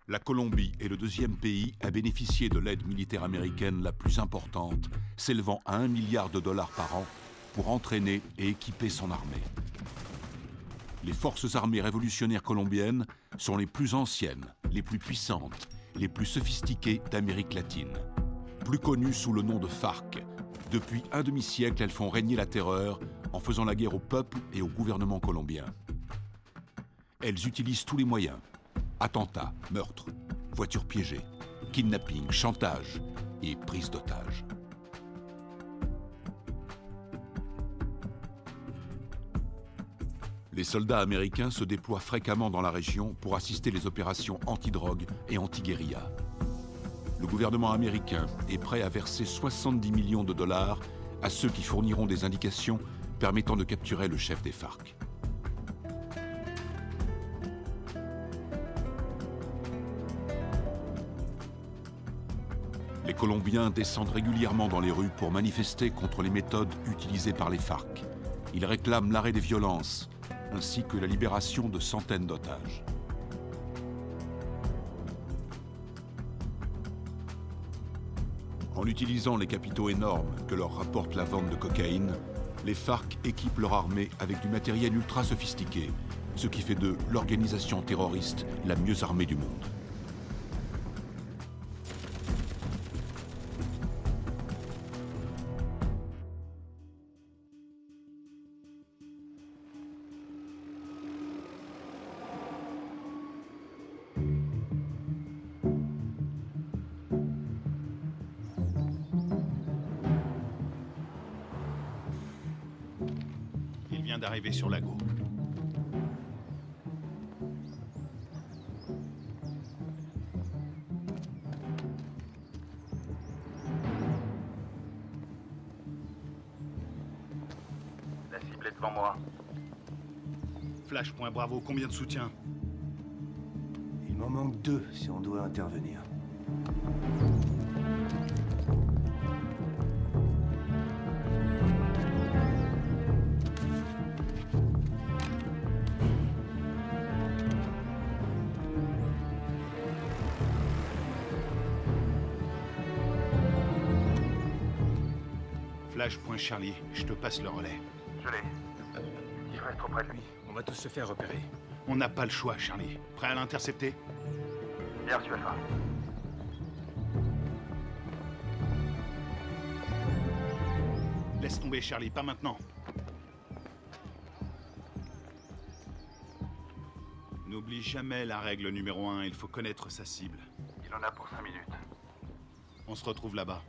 La Colombie est le deuxième pays à bénéficier de l'aide militaire américaine la plus importante, s'élevant à 1 milliard de dollars par an pour entraîner et équiper son armée. Les forces armées révolutionnaires colombiennes sont les plus anciennes, les plus puissantes, les plus sophistiquées d'Amérique latine. Plus connues sous le nom de FARC, depuis un demi-siècle, elles font régner la terreur en faisant la guerre au peuple et au gouvernement colombien. Elles utilisent tous les moyens. Attentats, meurtres, voitures piégées, kidnapping, chantage et prise d'otages. Les soldats américains se déploient fréquemment dans la région pour assister les opérations anti-drogue et anti-guérilla. Le gouvernement américain est prêt à verser 70 millions de dollars à ceux qui fourniront des indications permettant de capturer le chef des FARC. Les Colombiens descendent régulièrement dans les rues pour manifester contre les méthodes utilisées par les FARC. Ils réclament l'arrêt des violences, ainsi que la libération de centaines d'otages. En utilisant les capitaux énormes que leur rapporte la vente de cocaïne, les FARC équipent leur armée avec du matériel ultra sophistiqué, ce qui fait d'eux l'organisation terroriste la mieux armée du monde. D'arriver sur Lago. La cible est devant moi. Flash, point Bravo, combien de soutien? Il m'en manque 2 si on doit intervenir. Flash, point Charlie, je te passe le relais. Je l'ai. Il reste auprès de lui. On va tous se faire repérer. On n'a pas le choix, Charlie. Prêt à l'intercepter? Bien reçu, Alpha. Laisse tomber, Charlie, pas maintenant. N'oublie jamais la règle numéro 1, il faut connaître sa cible. Il en a pour 5 minutes. On se retrouve là-bas.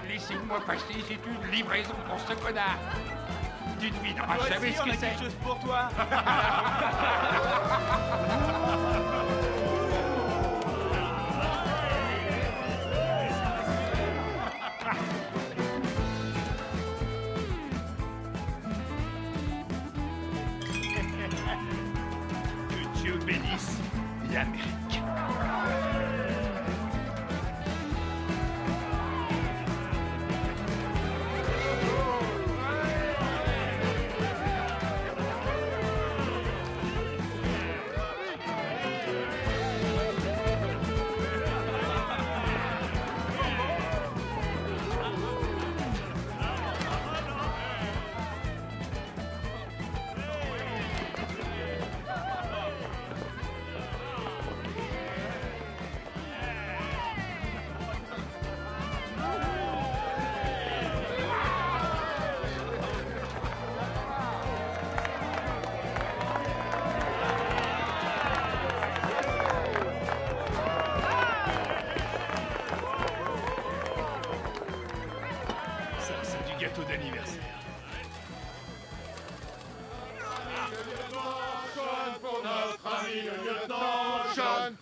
Laissez-moi passer, c'est une livraison pour ce connard. Tu devineras jamais ce que c'est. Quelque chose pour toi. Que Dieu bénisse l'Amérique.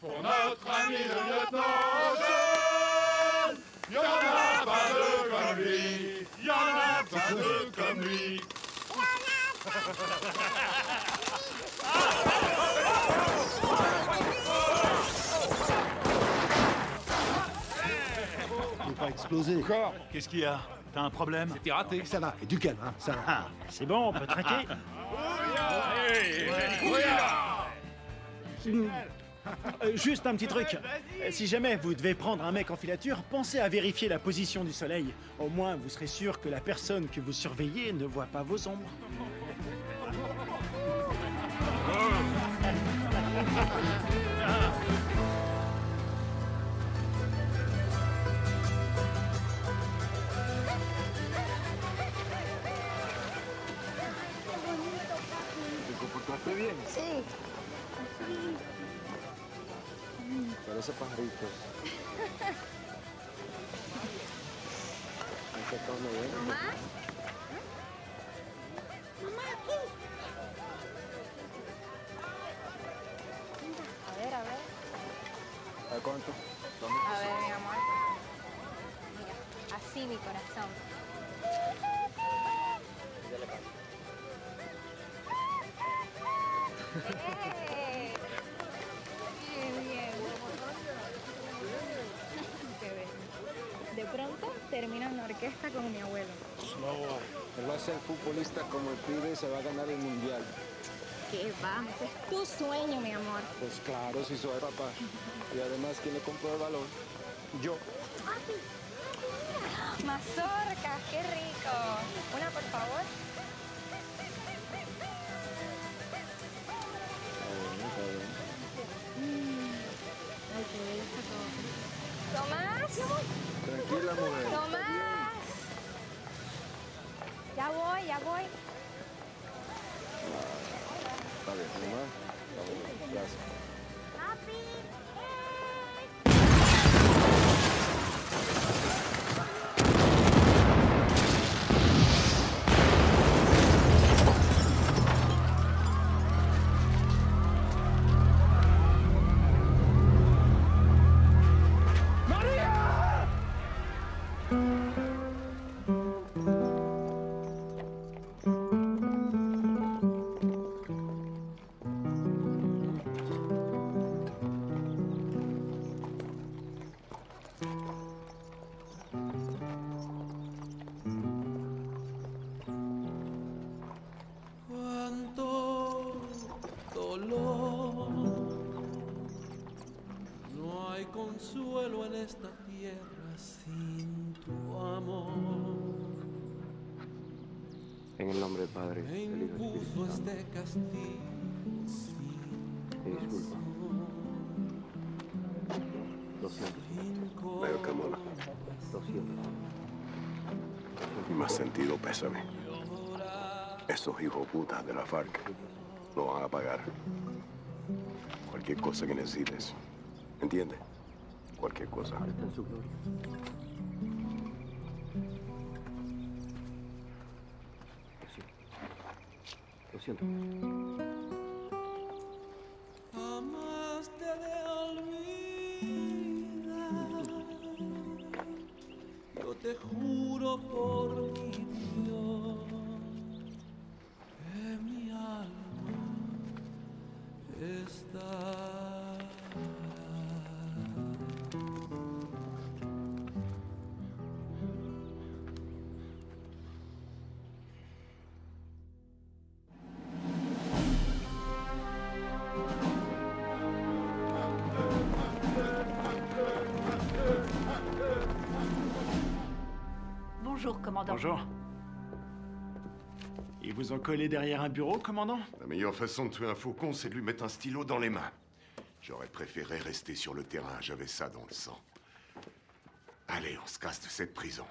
Pour notre ami le lieutenant John, y'en a pas deux comme lui, y'en a pas deux comme lui. Il n'est pas explosé. Encore. Qu'est-ce qu'il y a? T'as un problème? C'était raté. Ça va, et du calme, hein, ça va. Ah, c'est bon, on peut traquer. Juste un petit truc. Si jamais vous devez prendre un mec en filature, pensez à vérifier la position du soleil. Au moins, vous serez sûr que la personne que vous surveillez ne voit pas vos ombres. Sí. Parece pajaritos. Mamá. Mamá, aquí. A ver, a ver. ¿A cuánto? A ver, mi amor. Mira, así mi corazón. ¡Eh! Bien, bien. Qué bien. De pronto termino en la orquesta con mi abuelo. No, él va a ser futbolista como el pibe y se va a ganar el mundial. ¿Qué va? Ese es tu sueño, mi amor. Pues claro, si soy papá. Y además, ¿quién le compró el balón? Yo. Mazorcas, qué rico. Una, por favor. Ay, qué bello está todo. ¡Tomás! Tranquila, mujer. ¡Tomás! Ya voy, ya voy. Está bien, mamá. Está bien, gracias. ¡Papi! Cuánto dolor, no hay consuelo en esta tierra sin tu amor. En el nombre del Padre, Me del Hijo y del impuso Espíritu Santo. este castigo sin Disculpa. Lo siento. Veo Camona. Lo siento. Y más sentido pésame. Esos hijos putas de la FARC lo van a pagar. Cualquier cosa que necesites. ¿Entiendes? Cualquier cosa. Está en su gloria. Lo siento. jamás te de olvidar. Yo te juro por mi Dios que mi alma está. Bonjour, commandant. Bonjour. Ils vous ont collé derrière un bureau, commandant? La meilleure façon de tuer un faucon, c'est de lui mettre un stylo dans les mains. J'aurais préféré rester sur le terrain, j'avais ça dans le sang. Allez, on se casse de cette prison.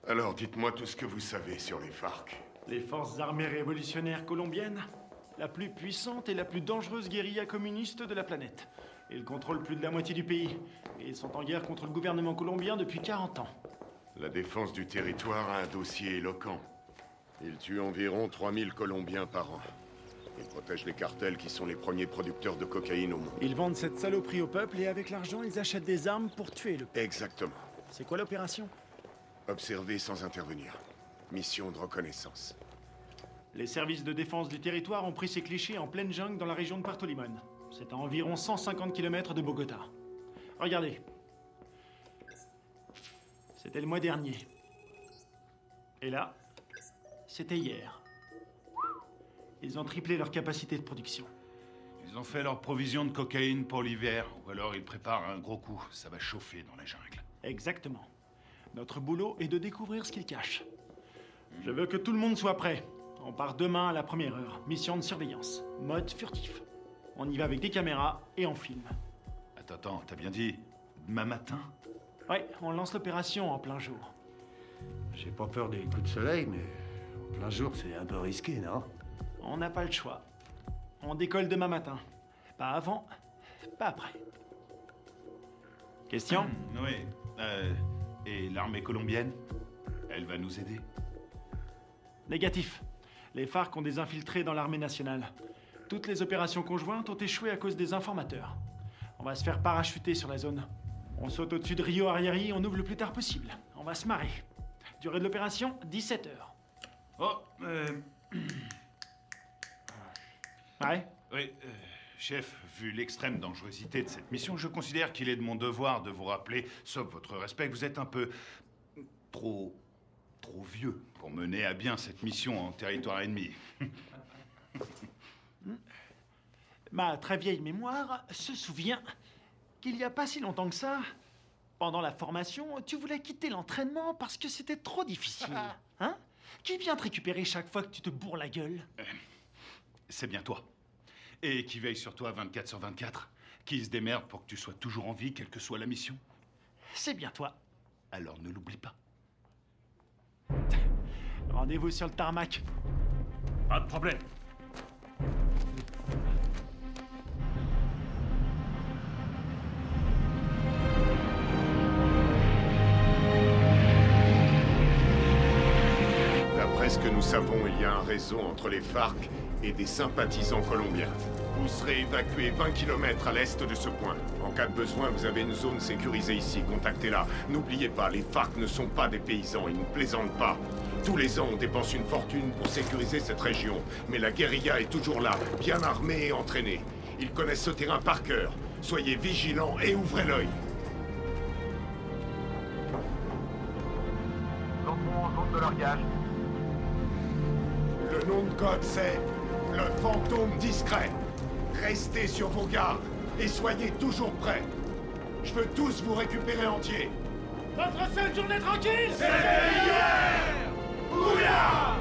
Alors, dites-moi tout ce que vous savez sur les FARC. Les forces armées révolutionnaires colombiennes, la plus puissante et la plus dangereuse guérilla communiste de la planète. Ils contrôlent plus de la moitié du pays. Et ils sont en guerre contre le gouvernement colombien depuis 40 ans. La défense du territoire a un dossier éloquent. Ils tuent environ 3000 Colombiens par an. Ils protègent les cartels qui sont les premiers producteurs de cocaïne au monde. Ils vendent cette saloperie au peuple et avec l'argent, ils achètent des armes pour tuer le peuple. Exactement. C'est quoi l'opération? Observer sans intervenir. Mission de reconnaissance. Les services de défense du territoire ont pris ces clichés en pleine jungle dans la région de Puerto Limón. C'est à environ 150 km de Bogota. Regardez. C'était le mois dernier. Et là, c'était hier. Ils ont triplé leur capacité de production. Ils ont fait leur provision de cocaïne pour l'hiver, ou alors ils préparent un gros coup. Ça va chauffer dans la jungle. Exactement. Notre boulot est de découvrir ce qu'ils cachent. Je veux que tout le monde soit prêt. On part demain à la première heure. Mission de surveillance. Mode furtif. On y va avec des caméras et on filme. Attends, t'as bien dit demain matin? Ouais, on lance l'opération en plein jour. J'ai pas peur des coups de soleil, mais en plein jour, c'est un peu risqué, non? On n'a pas le choix. On décolle demain matin. Pas avant, pas après. Question? Oui. Et l'armée colombienne? Elle va nous aider? Négatif. Les FARC ont des infiltrés dans l'armée nationale. Toutes les opérations conjointes ont échoué à cause des informateurs. On va se faire parachuter sur la zone. On saute au-dessus de Rio Arrieri, on ouvre le plus tard possible. On va se marrer. Durée de l'opération, 17 heures. Oh, Ouais? Oui, chef, vu l'extrême dangerosité de cette mission, je considère qu'il est de mon devoir de vous rappeler, sauf votre respect, que vous êtes un peu trop vieux pour mener à bien cette mission en territoire ennemi. Ma très vieille mémoire se souvient qu'il n'y a pas si longtemps que ça, pendant la formation, tu voulais quitter l'entraînement parce que c'était trop difficile. Hein? Qui vient te récupérer chaque fois que tu te bourres la gueule? C'est bien toi. Et qui veille sur toi 24/24. Qui se démerde pour que tu sois toujours en vie, quelle que soit la mission. C'est bien toi. Alors ne l'oublie pas. Rendez-vous sur le tarmac. Pas de problème. D'après ce que nous savons, il y a un réseau entre les FARC et des sympathisants colombiens. Vous serez évacué 20 km à l'est de ce point. En cas de besoin, vous avez une zone sécurisée ici. Contactez-la. N'oubliez pas, les FARC ne sont pas des paysans. Ils ne plaisantent pas. Tous les ans, on dépense une fortune pour sécuriser cette région. Mais la guérilla est toujours là, bien armée et entraînée. Ils connaissent ce terrain par cœur. Soyez vigilants et ouvrez l'œil. Nous entrons en zone de largage. Le nom de code, c'est le fantôme discret. Restez sur vos gardes et soyez toujours prêts. Je veux tous vous récupérer entiers. Votre seule journée tranquille, c'est hier! Ouya!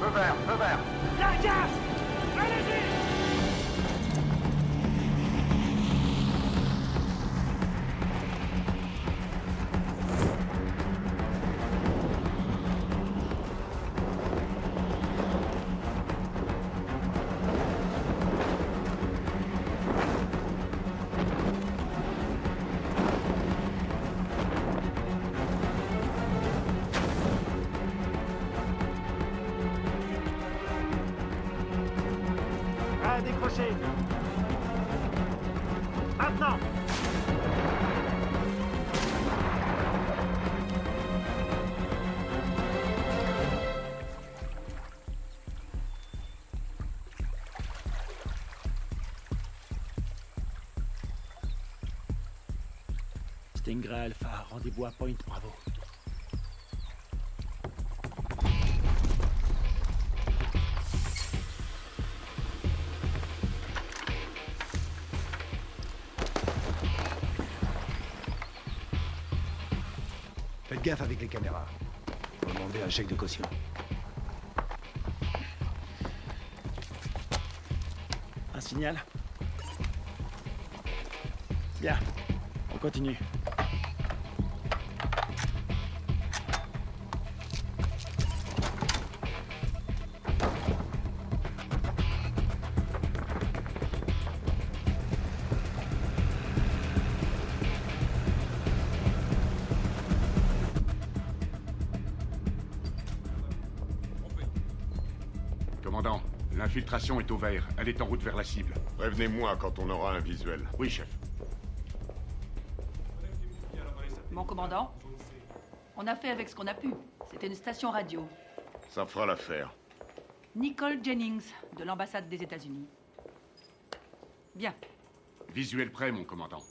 Feu vert, feu vert. Largage! Allez-y! À décrocher. Maintenant. Stingray Alpha, rendez-vous à Point Bravo. Faites gaffe avec les caméras. Faut demander un chèque de caution. Un signal? Bien, on continue. Commandant, l'infiltration est au vert. Elle est en route vers la cible. Prévenez-moi quand on aura un visuel. Oui, chef. Mon commandant, on a fait avec ce qu'on a pu. C'était une station radio. Ça fera l'affaire. Nicole Jennings, de l'ambassade des États-Unis. Bien. Visuel prêt, mon commandant.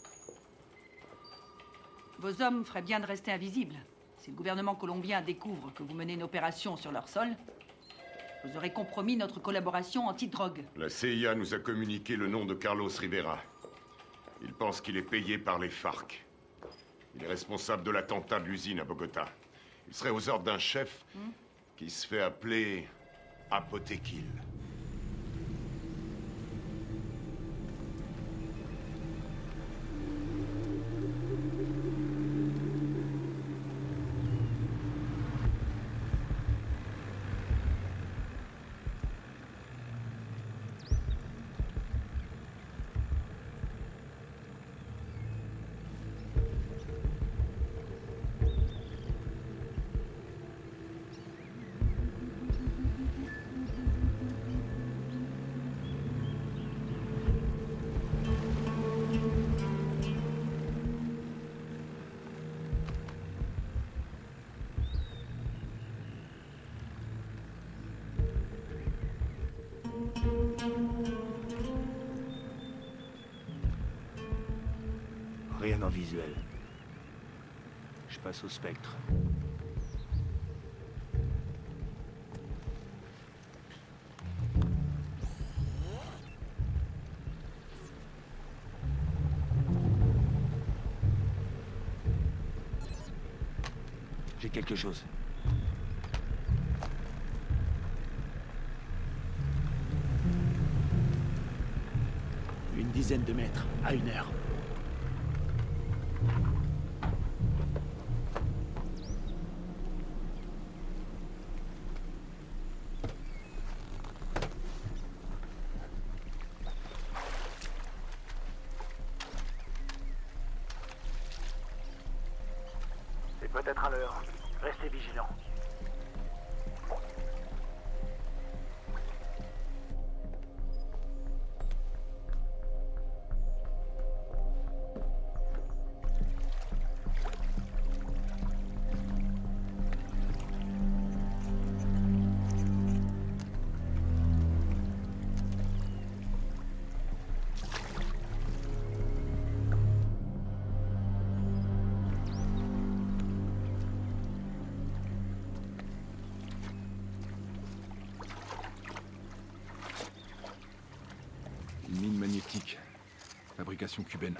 Vos hommes feraient bien de rester invisibles. Si le gouvernement colombien découvre que vous menez une opération sur leur sol, vous aurez compromis notre collaboration anti-drogue. La CIA nous a communiqué le nom de Carlos Rivera. Il pense qu'il est payé par les FARC. Il est responsable de l'attentat de l'usine à Bogota. Il serait aux ordres d'un chef qui se fait appeler Apotequil. Rien en visuel. Je passe au spectre. J'ai quelque chose. Une dizaine de mètres, à 1 heure. C'est peut-être à l'heure. Restez vigilants. Une mine magnétique. Fabrication cubaine.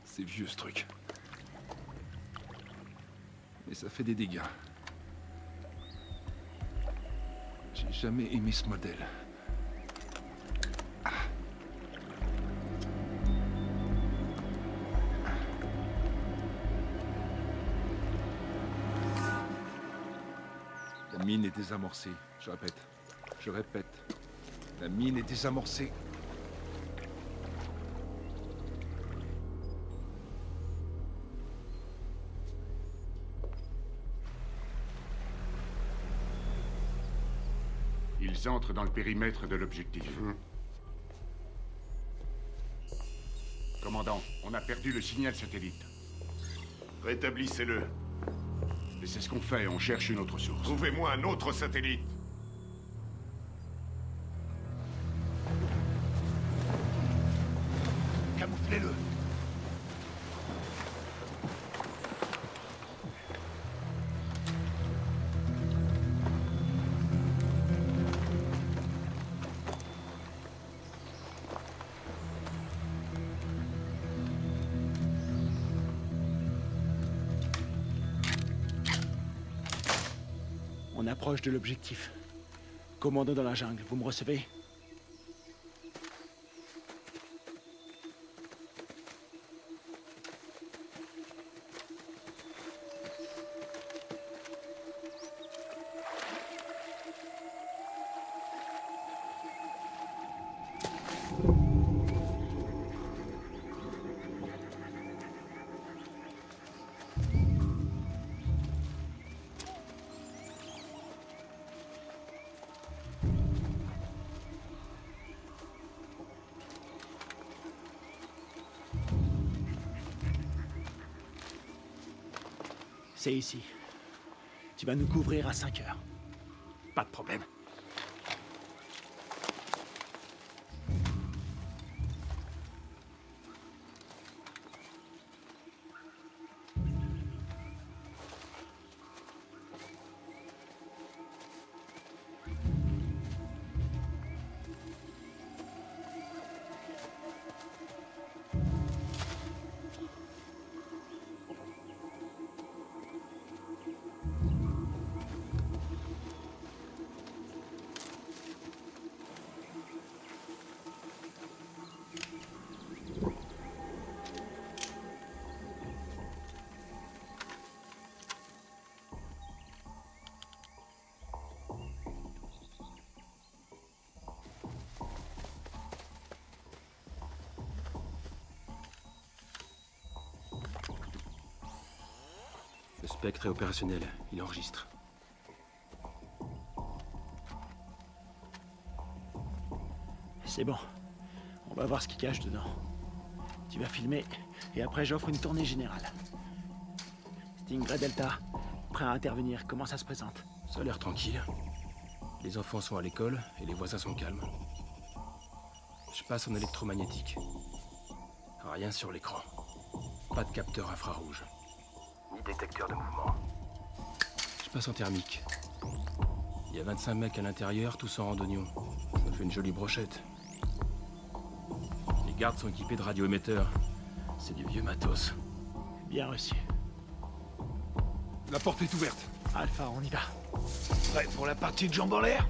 C'est vieux ce truc. Mais ça fait des dégâts. J'ai jamais aimé ce modèle. La mine est désamorcée. Je répète. Je répète. La mine est désamorcée. Ils entrent dans le périmètre de l'objectif. Commandant, on a perdu le signal satellite. Rétablissez-le. Et c'est ce qu'on fait, on cherche une autre source. Trouvez-moi un autre satellite. Camouflez-le. On approche de l'objectif. Commando dans la jungle, vous me recevez? C'est ici. Tu vas nous couvrir à 5 heures. Pas de problème. Le spectre est opérationnel, il enregistre. C'est bon. On va voir ce qui cache dedans. Tu vas filmer, et après j'offre une tournée générale. Stingray Delta, prêt à intervenir, comment ça se présente? Ça a l'air tranquille. Les enfants sont à l'école, et les voisins sont calmes. Je passe en électromagnétique. Rien sur l'écran. Pas de capteur infrarouge. Ni détecteur de mouvement. Je passe en thermique. Il y a 25 mecs à l'intérieur, tous en randonnion. Ça fait une jolie brochette. Les gardes sont équipés de radioémetteurs. C'est du vieux matos. Bien reçu. La porte est ouverte. Alpha, on y va. Prêt pour la partie de jambes en l'air?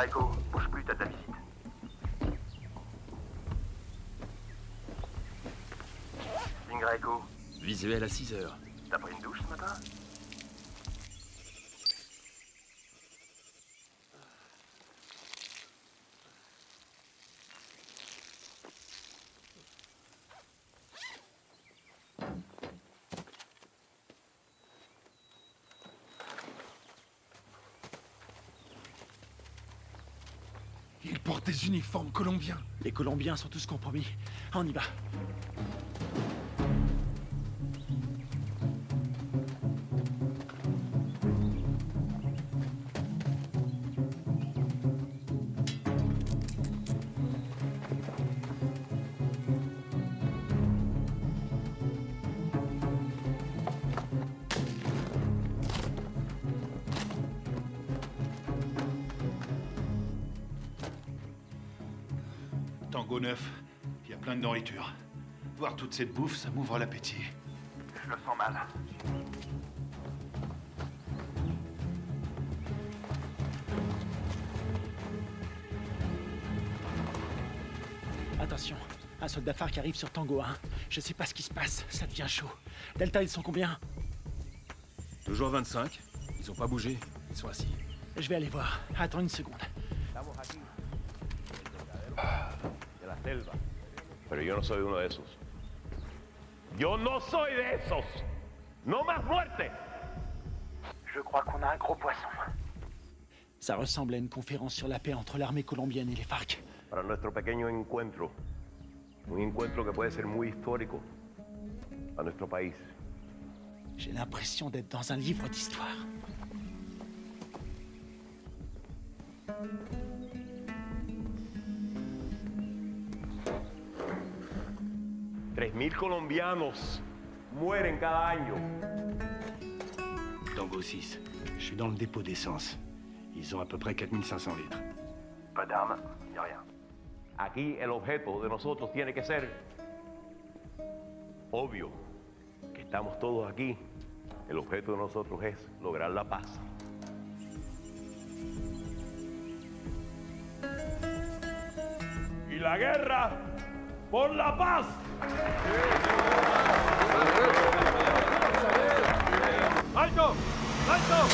Echo, bouge plus, t'as de la visite. Echo. Visuel à 6 heures. T'as pris une douche ce matin? Ils portent des uniformes colombiens. Les Colombiens sont tous compromis. On y va. Tango 9, il y a plein de nourriture. Voir toute cette bouffe, ça m'ouvre l'appétit. Je le sens mal. Attention, un soldat phare qui arrive sur Tango 1. Je sais pas ce qui se passe, ça devient chaud. Delta, ils sont combien? Toujours 25. Ils ont pas bougé. Ils sont assis. Je vais aller voir. Attends une seconde. De la selva. Pero yo no soy uno de esos. Yo no soy de esos. No más muerte. Je crois qu'on a un gros poisson. Ça ressemble à une conférence sur la paix entre l'armée colombienne et les FARC. Para nuestro pequeño encuentro. Un encuentro que puede ser muy histórico a nuestro país. J'ai l'impression d'être dans un livre d'histoire. Colombianos mueren cada año. Tango 6, je suis dans le dépôt d'essence. Ils ont à peu près 4500 litres. Pas d'armes, y a rien. Aquí el objeto de nosotros tiene que ser obvio. Que estamos todos aquí. El objeto de nosotros es lograr la paz. Y la guerra por la paz. ¡Alto! ¡Alto!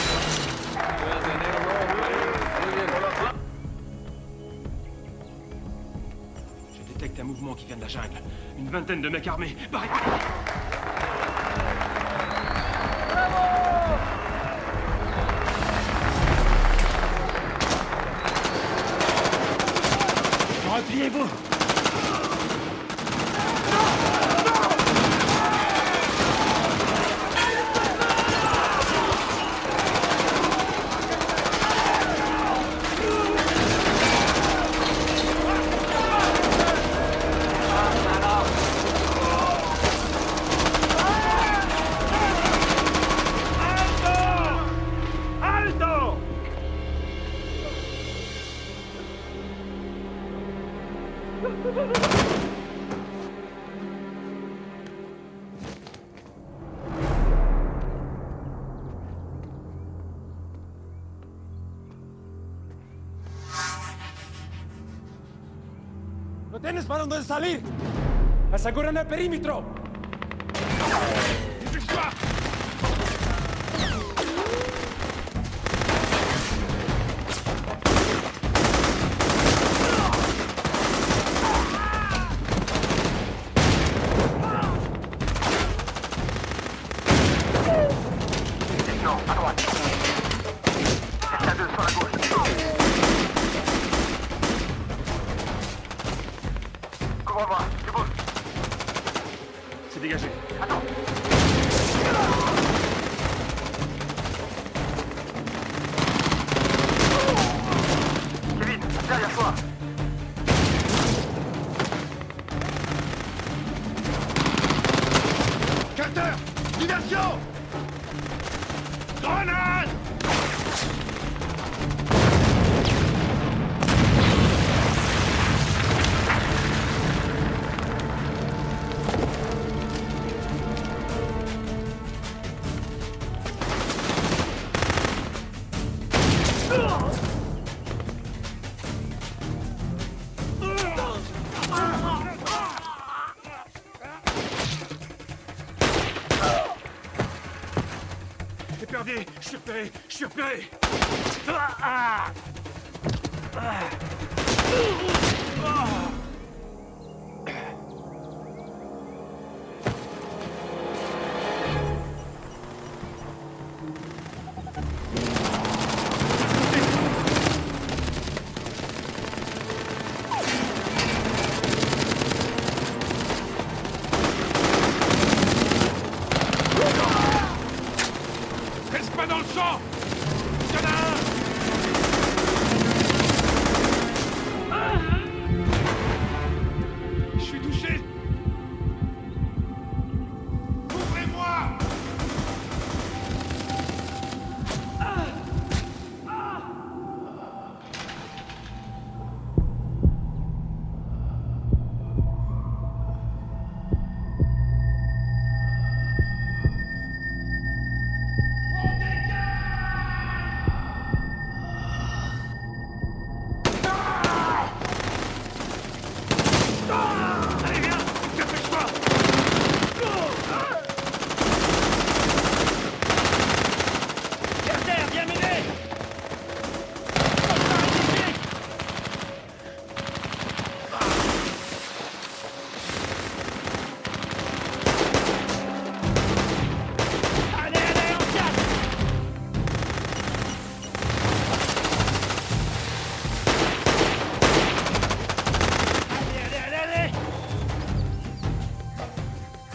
Je détecte un mouvement qui vient de la jungle. Une vingtaine de mecs armés. Barrez! Repliez-vous! ¡No tienes para dónde salir! ¡Aseguren el perímetro! C'est dégagé. Attends. Kevin, derrière toi. Carter! Diversion! Grenade! Épervier, je suis repéré, je suis repéré. Reste pas dans le champ! Il y en a un! Je suis touché! Ouvrez-moi! Allez, viens! Dépêche-toi! Carter, viens m'aider! Allez, allez, on tient! Allez, allez, allez, allez!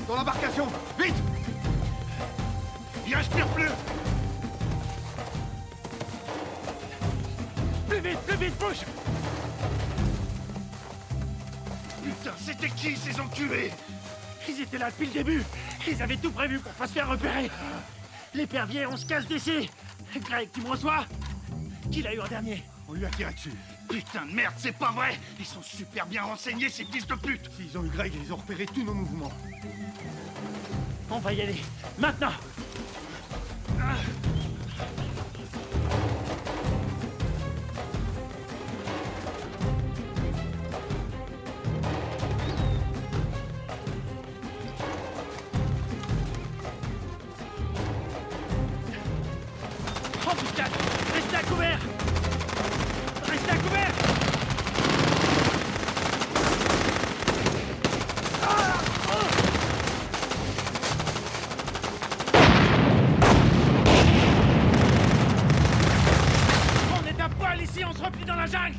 Dans l'embarcation! Vite! Il respire plus! Plus vite, bouge! Putain, c'était qui ces enculés? Ils étaient là depuis le début. Ils avaient tout prévu pour pas se faire repérer. L'épervier, on se casse d'ici. Greg, tu me reçois? Qui l'a eu en dernier? On lui a tiré dessus. Putain de merde, c'est pas vrai! Ils sont super bien renseignés, ces fils de pute! S'ils ont eu Greg, ils ont repéré tous nos mouvements. On va y aller. Maintenant! Oh putain! Restez à couvert! Restez à couvert! On est à poil ici, on se replie dans la jungle!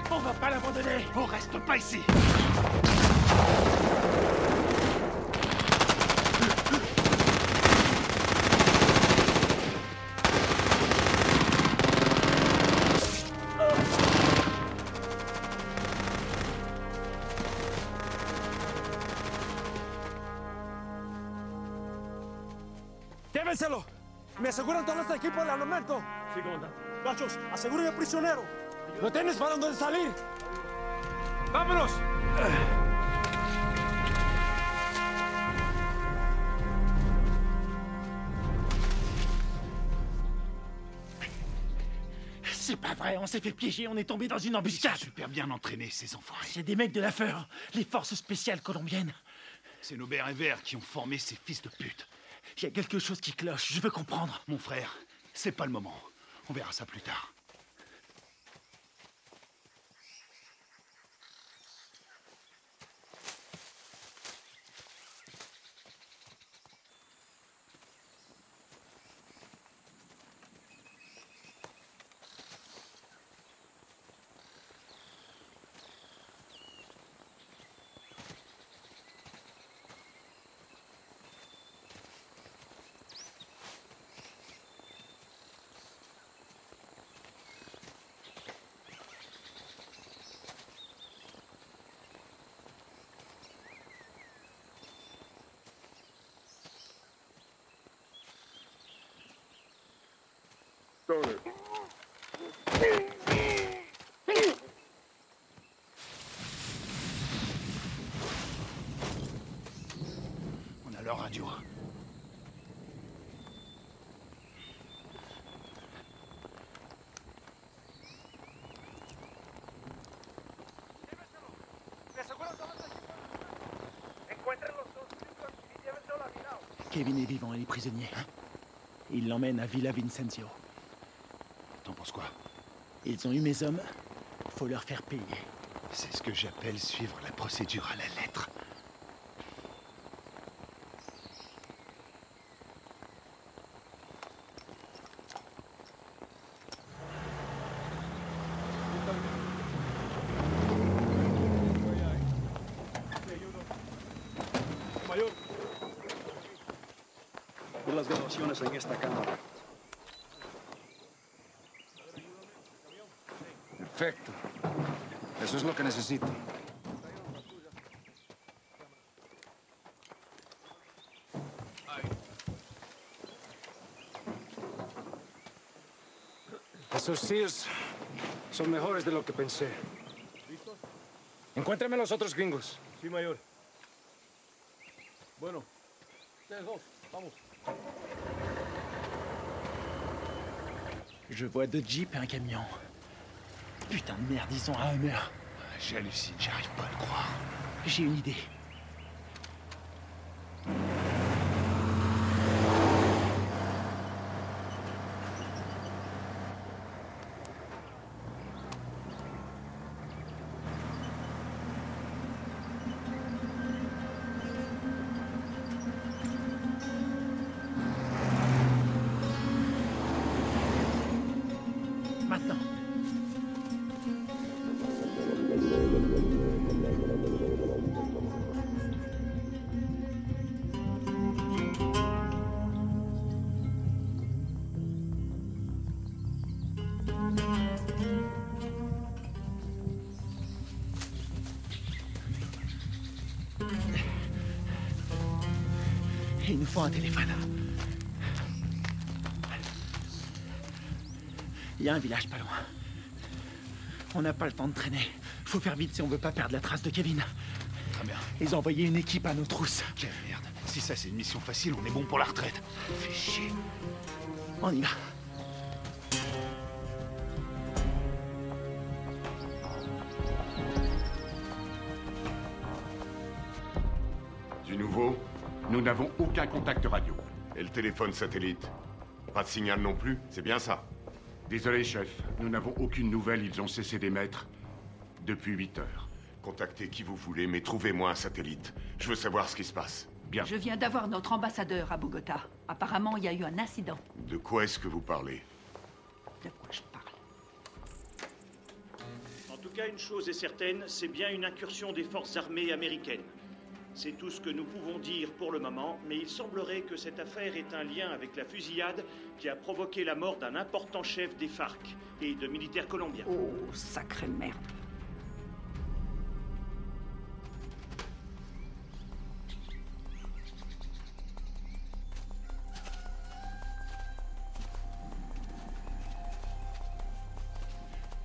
On va pas l'abandonner! On reste pas ici! ¡Llévenselo! ¿Me aseguran todos los equipos al armamento? Sí, comandante. Gachos, aseguren al prisionero. ¿No tienes para dónde salir? ¡Vámonos! C'est pas vrai, on s'est fait piéger, on est tombé dans une embuscade. Ils sont super bien entraînés, ces enfoirés. C'est des mecs de la FEUR, les forces spéciales colombiennes. C'est nos bérets verts qui ont formé ces fils de pute. Il y a quelque chose qui cloche, je veux comprendre. Mon frère, c'est pas le moment. On verra ça plus tard. On a leur radio. Kevin est vivant et les prisonniers. Ils l'emmènent à Villa Vicencio. T'en penses quoi? Ils ont eu mes hommes. Faut leur faire payer. C'est ce que j'appelle suivre la procédure à la lettre. Mayor, por las grabaciones en esta cámara. Perfecto. Eso es lo que necesito. Esos SEALs son mejores de lo que pensé. Encuéntrame a los otros gringos. Sí, mayor. Bueno, ustedes dos, vamos. Je vois deux jeeps et un camion. Putain de merde, ils ont un Hummer. J'hallucine, j'arrive pas à le croire. J'ai une idée. Maintenant. Il nous faut un téléphone. Il y a un village pas loin. On n'a pas le temps de traîner. Faut faire vite si on veut pas perdre la trace de Kevin. Très bien. Ils ont envoyé une équipe à nos trousses. Quelle merde. Si ça c'est une mission facile, on est bon pour la retraite. Fais chier. On y va. Du nouveau, nous n'avons aucun contact radio. Et le téléphone satellite? Pas de signal non plus, c'est bien ça? Désolé, chef, nous n'avons aucune nouvelle, ils ont cessé d'émettre depuis 8 heures. Contactez qui vous voulez, mais trouvez-moi un satellite. Je veux savoir ce qui se passe. Bien. Je viens d'avoir notre ambassadeur à Bogota. Apparemment, il y a eu un incident. De quoi est-ce que vous parlez? De quoi je parle? En tout cas, une chose est certaine, c'est bien une incursion des forces armées américaines. C'est tout ce que nous pouvons dire pour le moment, mais il semblerait que cette affaire ait un lien avec la fusillade qui a provoqué la mort d'un important chef des FARC et de militaires colombiens. Oh, sacrée merde.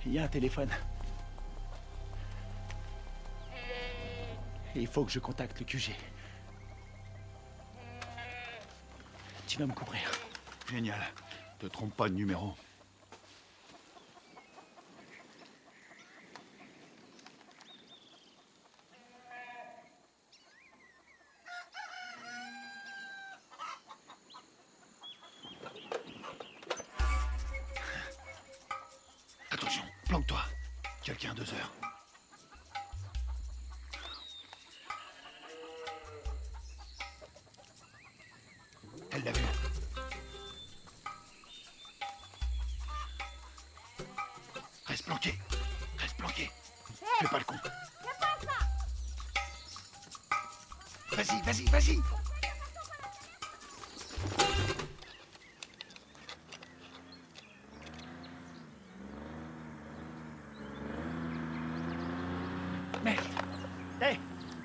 Il y a un téléphone. Il faut que je contacte le QG. Tu vas me couvrir. Génial. Te trompe pas de numéro. Attention, planque-toi. Quelqu'un à 2 heures. Elle l'a vu. Reste planqué. Reste planqué. Fais pas le con. Vas-y, vas-y, vas-y. Merde. Hé,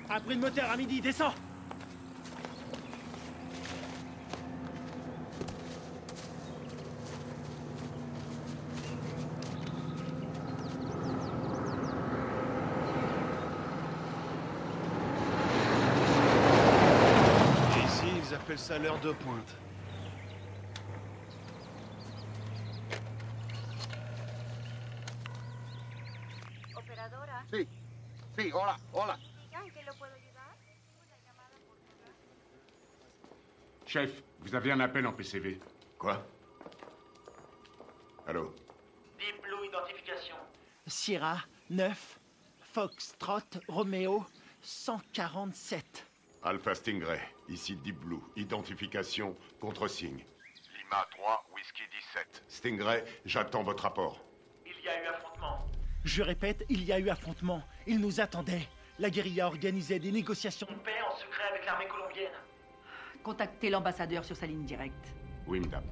un bruit de moteur à midi, descends. Ils appellent ça l'heure de pointe. Operadora. Sí, sí, hola, hola. Diga, ¿en qué lo puedo ayudar? Chef, vous avez un appel en PCV. Quoi? Allô? Deep Blue Identification. Sierra 9, Foxtrot, Romeo 147. Alpha Stingray, ici Deep Blue. Identification, contre-signe. Lima 3, Whisky 17. Stingray, j'attends votre rapport. Il y a eu affrontement. Je répète, il y a eu affrontement. Ils nous attendaient. La guérilla organisait des négociations de paix en secret avec l'armée colombienne. Contactez l'ambassadeur sur sa ligne directe. Oui, madame.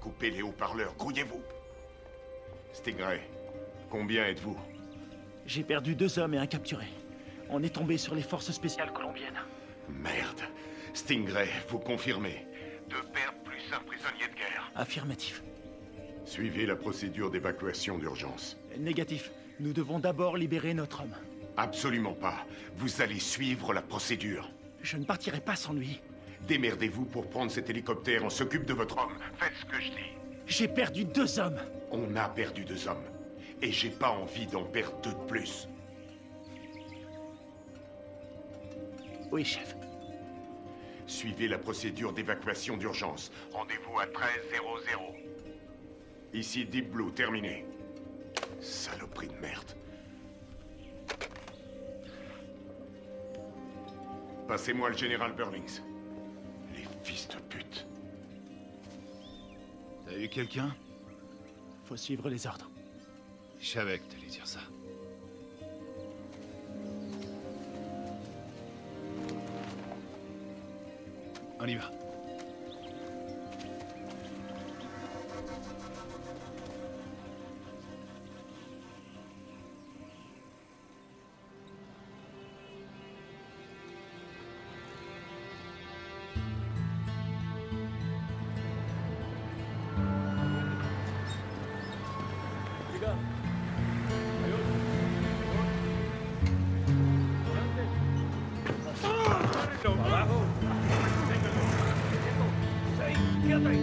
Coupez les haut-parleurs, grouillez-vous. Stingray, combien êtes-vous? J'ai perdu 2 hommes et un capturé. On est tombé sur les forces spéciales colombiennes. Merde. Stingray, vous confirmez? 2 pertes plus un prisonnier de guerre. Affirmatif. Suivez la procédure d'évacuation d'urgence. Négatif. Nous devons d'abord libérer notre homme. Absolument pas. Vous allez suivre la procédure. Je ne partirai pas sans lui. Démerdez-vous pour prendre cet hélicoptère. On s'occupe de votre homme. Faites ce que je dis. J'ai perdu 2 hommes. On a perdu 2 hommes. Et j'ai pas envie d'en perdre 2 de plus. Oui, chef. Suivez la procédure d'évacuation d'urgence. Rendez-vous à 13:00. Ici Deep Blue, terminé. Saloperie de merde. Passez-moi le général Burlings. Les fils de pute. T'as eu quelqu'un? Faut suivre les ordres. Je savais que t'allais dire ça. On y va. ¡Cállate!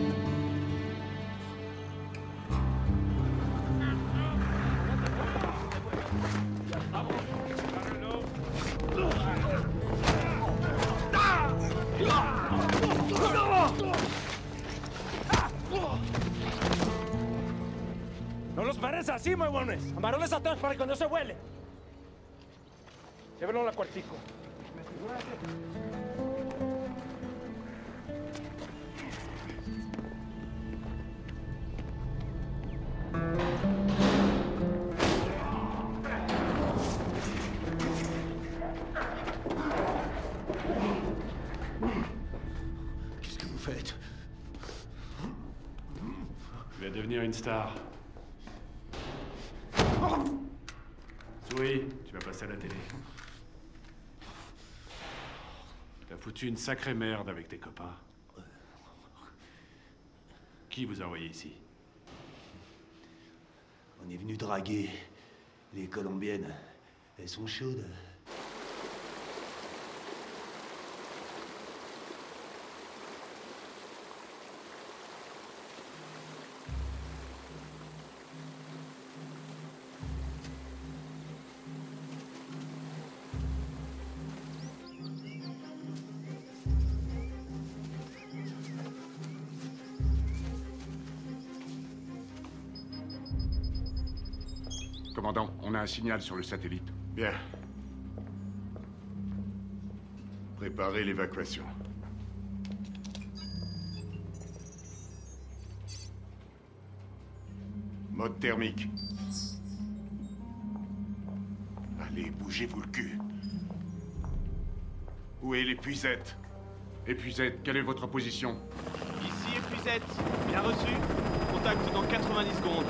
No los pares así, huevones. Amarones atrás para que no se vuele. Llévenlo a la cuartico. Qu'est-ce que vous faites? Tu vas devenir une star. Oui, tu vas passer à la télé. T'as foutu une sacrée merde avec tes copains. Qui vous a envoyé ici? On est venu draguer les Colombiennes. Elles sont chaudes. Commandant, on a un signal sur le satellite. Bien. Préparez l'évacuation. Mode thermique. Allez, bougez-vous le cul. Où est l'épuisette? Épuisette, quelle est votre position? Ici, épuisette. Bien reçu. Contact dans 90 secondes.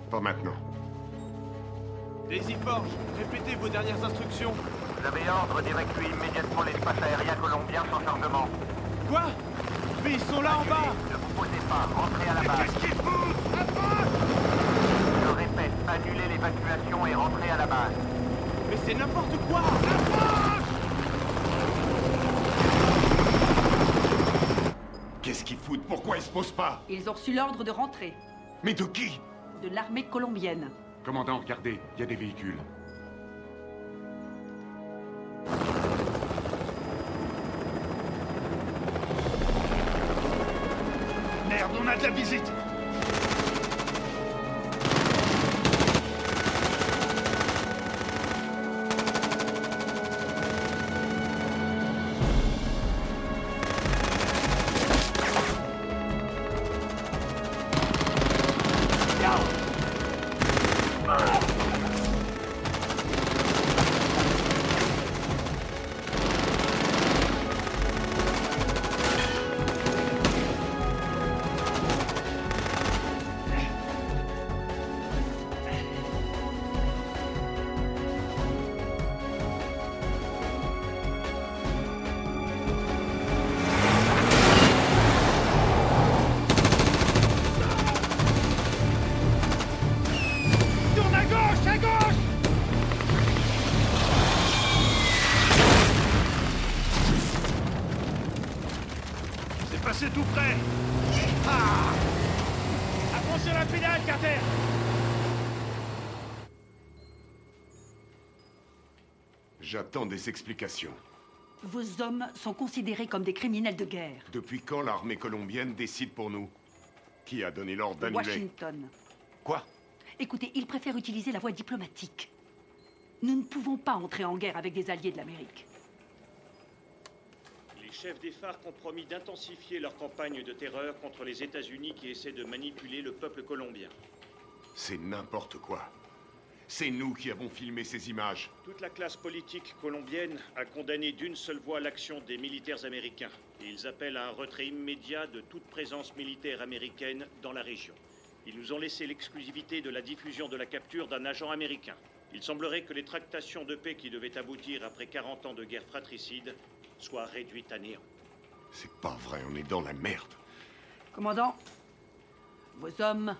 Pas maintenant. Daisy Forge, répétez vos dernières instructions. Vous avez ordre d'évacuer immédiatement l'espace aérien colombien sans chargement. Quoi? Mais ils sont là en bas. Ne vous posez pas, rentrez à la base. Qu'est-ce qu'ils foutent? Approche! Je répète, annulez l'évacuation et rentrez à la base. Mais c'est n'importe quoi! Qu'est-ce qu'ils foutent? Pourquoi ils se posent pas? Ils ont reçu l'ordre de rentrer. Mais de qui? De l'armée colombienne. Commandant, regardez, il y a des véhicules. Merde, on a de la visite! C'est tout près. Ah! Attention à la pédale, Carter! J'attends des explications. Vos hommes sont considérés comme des criminels de guerre. Depuis quand l'armée colombienne décide pour nous? Qui a donné l'ordre d'annuler? Washington. Quoi? Écoutez, ils préfèrent utiliser la voie diplomatique. Nous ne pouvons pas entrer en guerre avec des alliés de l'Amérique. Les chefs des FARC ont promis d'intensifier leur campagne de terreur contre les États-Unis qui essaient de manipuler le peuple colombien. C'est n'importe quoi. C'est nous qui avons filmé ces images. Toute la classe politique colombienne a condamné d'une seule voix l'action des militaires américains. Et ils appellent à un retrait immédiat de toute présence militaire américaine dans la région. Ils nous ont laissé l'exclusivité de la diffusion de la capture d'un agent américain. Il semblerait que les tractations de paix qui devaient aboutir après 40 ans de guerre fratricide soient réduites à néant. C'est pas vrai, on est dans la merde. Commandant, vos hommes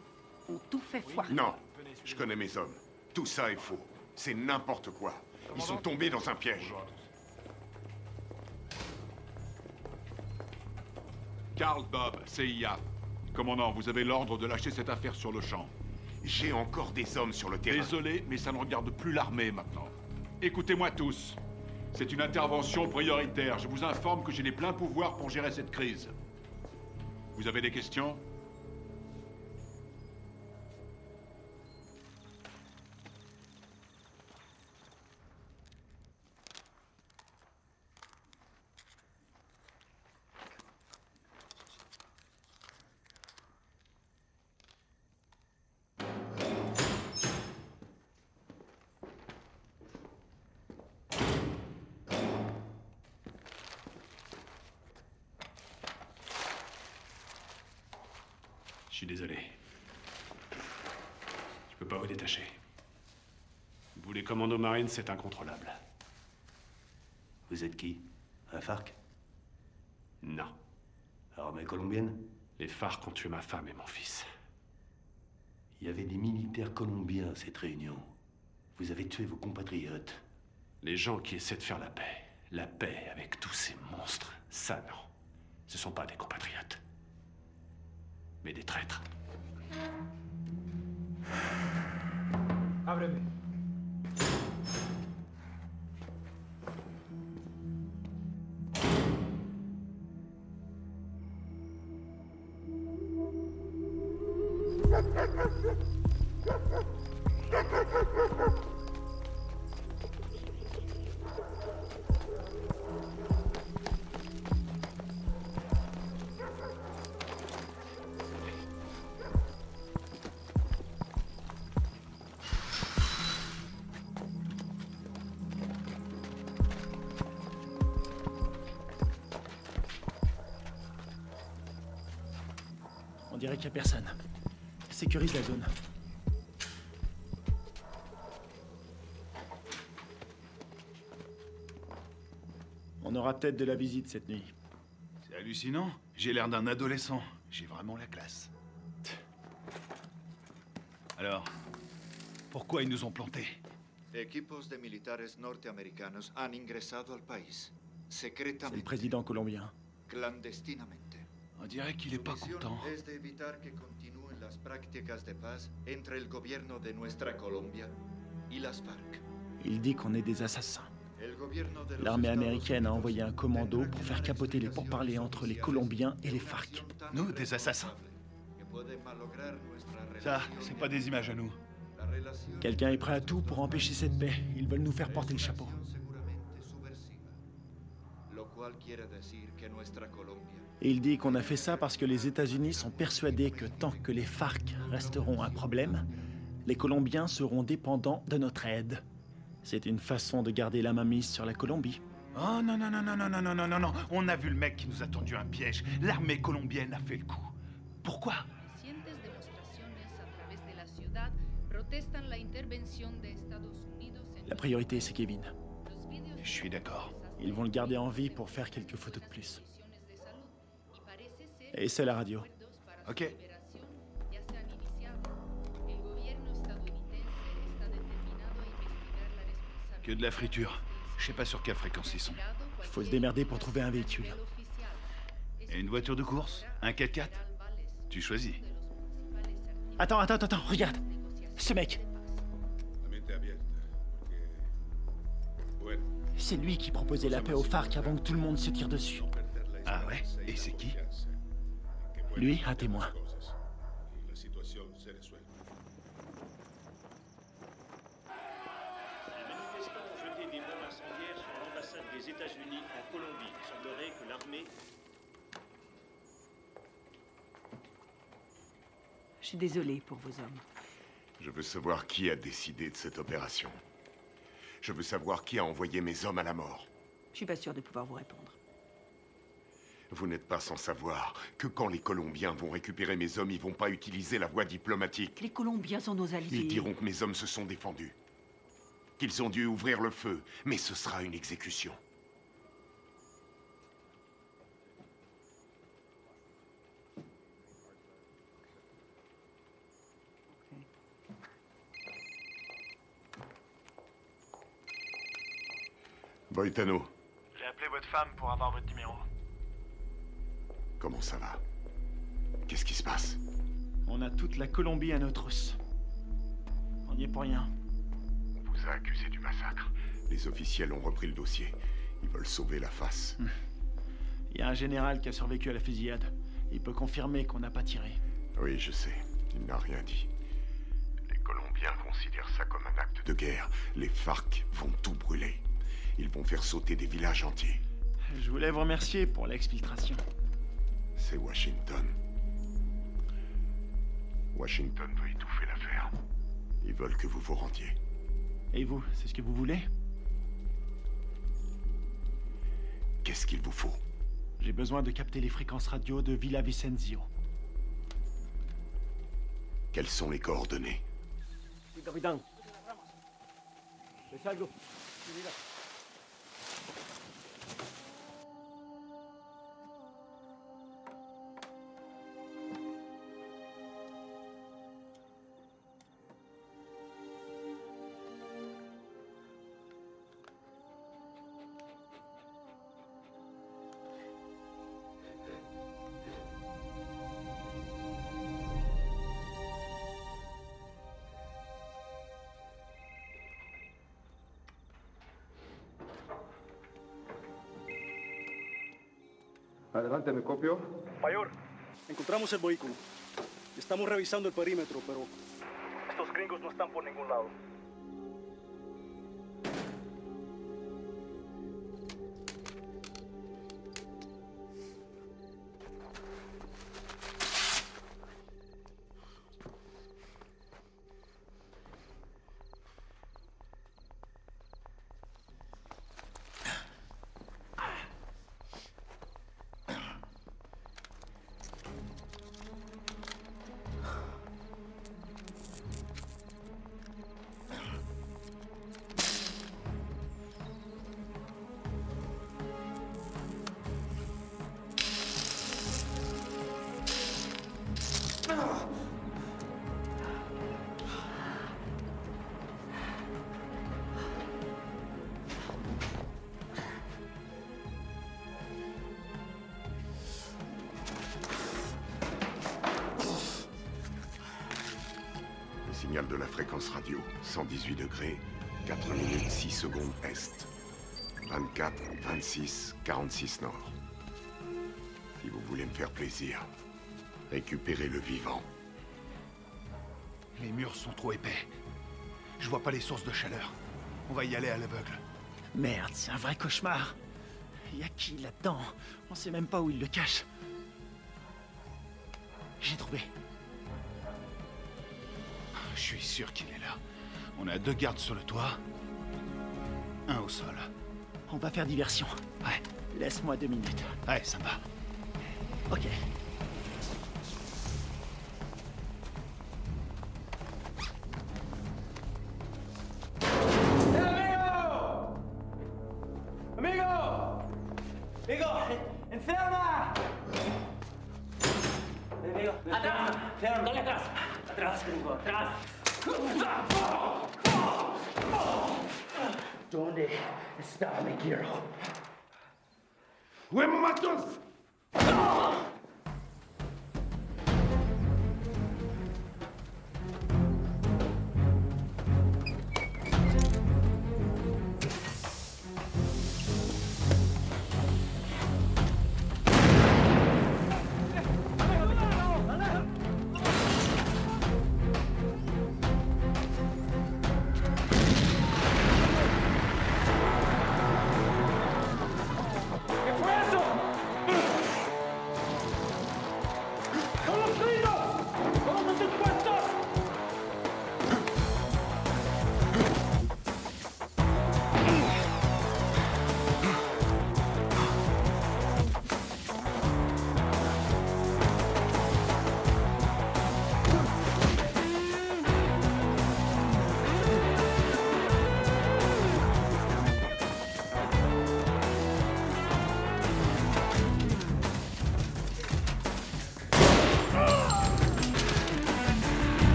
ont tout fait foirer. Non, je connais mes hommes. Tout ça est faux. C'est n'importe quoi. Ils sont tombés dans un piège. Karl Bob, CIA. Commandant, vous avez l'ordre de lâcher cette affaire sur le champ. J'ai encore des hommes sur le terrain. Désolé, mais ça ne regarde plus l'armée maintenant. Écoutez-moi tous. C'est une intervention prioritaire. Je vous informe que j'ai les pleins pouvoirs pour gérer cette crise. Vous avez des questions ? Je suis désolé. Je peux pas vous détacher. Vous, les commandos marines, c'est incontrôlable. Vous êtes qui? Un FARC? Non. Armée colombienne? Les FARC ont tué ma femme et mon fils. Il y avait des militaires colombiens à cette réunion. Vous avez tué vos compatriotes. Les gens qui essaient de faire la paix avec tous ces monstres, ça non. Ce sont pas des compatriotes. Mais des traîtres. Ábreme. On dirait qu'il n'y a personne. Sécurise la zone. On aura peut-être de la visite cette nuit. C'est hallucinant. J'ai l'air d'un adolescent. J'ai vraiment la classe. Alors, pourquoi ils nous ont plantés? Equipos de militares norteamericanos han ingresado al país, C'est le secretamente, président colombien. clandestinamente. On dirait qu'il est pas content. Es de evitar que continúen las prácticas de paz entre el gobierno de nuestra Colombia y las FARC. Il dit qu'on est des assassins. El gobierno de los L'armée Estados américaine a envoyé un commando pour faire capoter les pourparlers entre les Colombiens et les FARC. Nous, des assassins. que puede malograr nuestra Ça, relación c'est pas des images à nous. La relación Quelqu'un est prêt à tout pour empêcher cette paix. Ils veulent nous faire porter le chapeau. seguramente subversiva, lo cual quiere decir que nuestra Colombia Et il dit qu'on a fait ça parce que les États-Unis sont persuadés que tant que les FARC resteront un problème, les Colombiens seront dépendants de notre aide. C'est une façon de garder la mainmise sur la Colombie. Oh non, non, non, non, non, non, non, non, non, non. On a vu le mec qui nous a tendu un piège. L'armée colombienne a fait le coup. Pourquoi? Recientes demostraciones a través de la ciudad protestan la intervención de Estados Unidos en La priorité, c'est Kevin. Je suis d'accord. Ils vont le garder en vie pour faire quelques photos de plus. Et c'est la radio. Ok. ya se han iniciado. El gobierno estadounidense está determinado a investigar la responsabilidad. Que de la friture. Je sais pas sur quelle fréquence ils sont. Faut se démerder pour trouver un véhicule. Et une voiture de course? Un 4x4? Tu choisis. Attends, regarde. Ce mec, c'est lui qui proposait la paix aux FARC avant que tout le monde se tire dessus. Ah ouais? Et c'est qui? Lui, un témoin. Les manifestants ont jeté des bombes incendiaires sur l'ambassade des des États-Unis en Colombie. Il semblerait que l'armée... Je suis désolée pour vos hommes. Je veux savoir qui a décidé de cette opération. Je veux savoir qui a envoyé mes hommes à la mort. Je suis pas sûre de pouvoir vous répondre. Vous n'êtes pas sans savoir que quand les Colombiens vont récupérer mes hommes, ils vont pas utiliser la voie diplomatique. Les Colombiens sont nos alliés. Ils diront que mes hommes se sont défendus. Qu'ils ont dû ouvrir le feu, mais ce sera une exécution. Boitano. J'ai appelé votre femme pour avoir votre numéro. Comment ça va? Qu'est-ce qui se passe? On a toute la Colombie à nos trousses. On n'y est pour rien. On vous a accusé du massacre. Les officiels ont repris le dossier. Ils veulent sauver la face. Il y a un général qui a survécu à la fusillade. Il peut confirmer qu'on n'a pas tiré. Oui, je sais. Il n'a rien dit. Les Colombiens considèrent ça comme un acte de guerre. Les FARC vont tout brûler. Ils vont faire sauter des villages entiers. Je voulais vous remercier pour l'exfiltration. C'est Washington. Washington veut étouffer l'affaire. Ils veulent que vous vous rendiez. Et vous, c'est ce que vous voulez? Qu'est-ce qu'il vous faut? J'ai besoin de capter les fréquences radio de Villavicencio. Quelles sont les coordonnées? Oui, capitán. ¿Es algo? Mira. Adelante, ¿me copio? Mayor, encontramos el vehículo. Estamos revisando el perímetro, pero estos gringos no están por ningún lado. Signal de la fréquence radio, 118 degrés, 4 minutes 6 secondes est. 24, 26, 46 nord. Si vous voulez me faire plaisir, récupérez le vivant. Les murs sont trop épais. Je vois pas les sources de chaleur. On va y aller à l'aveugle. Merde, c'est un vrai cauchemar. Y a qui là-dedans? On sait même pas où il le cache. J'ai trouvé. Je suis sûr qu'il est là. On a 2 gardes sur le toit. 1 au sol. On va faire diversion. Ouais. Laisse-moi 2 minutes. Ouais, sympa. Ok. ¡Enferma! ¡Atrás! ¡Dale atrás! ¡Atrás, gringo! ¡Atrás! ¿Dónde está mi quiero? ¡Huemo matos!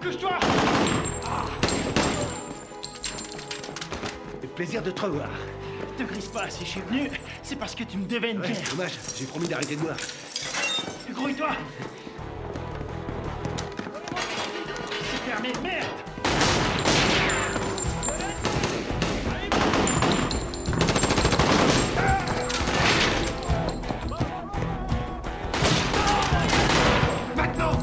Couche-toi! Le plaisir de te revoir. Te grise pas, si je suis venu, c'est parce que tu me devais une Ouais, bière. dommage, j'ai promis d'arrêter de boire. Grouille-toi! C'est fermé, merde! Maintenant!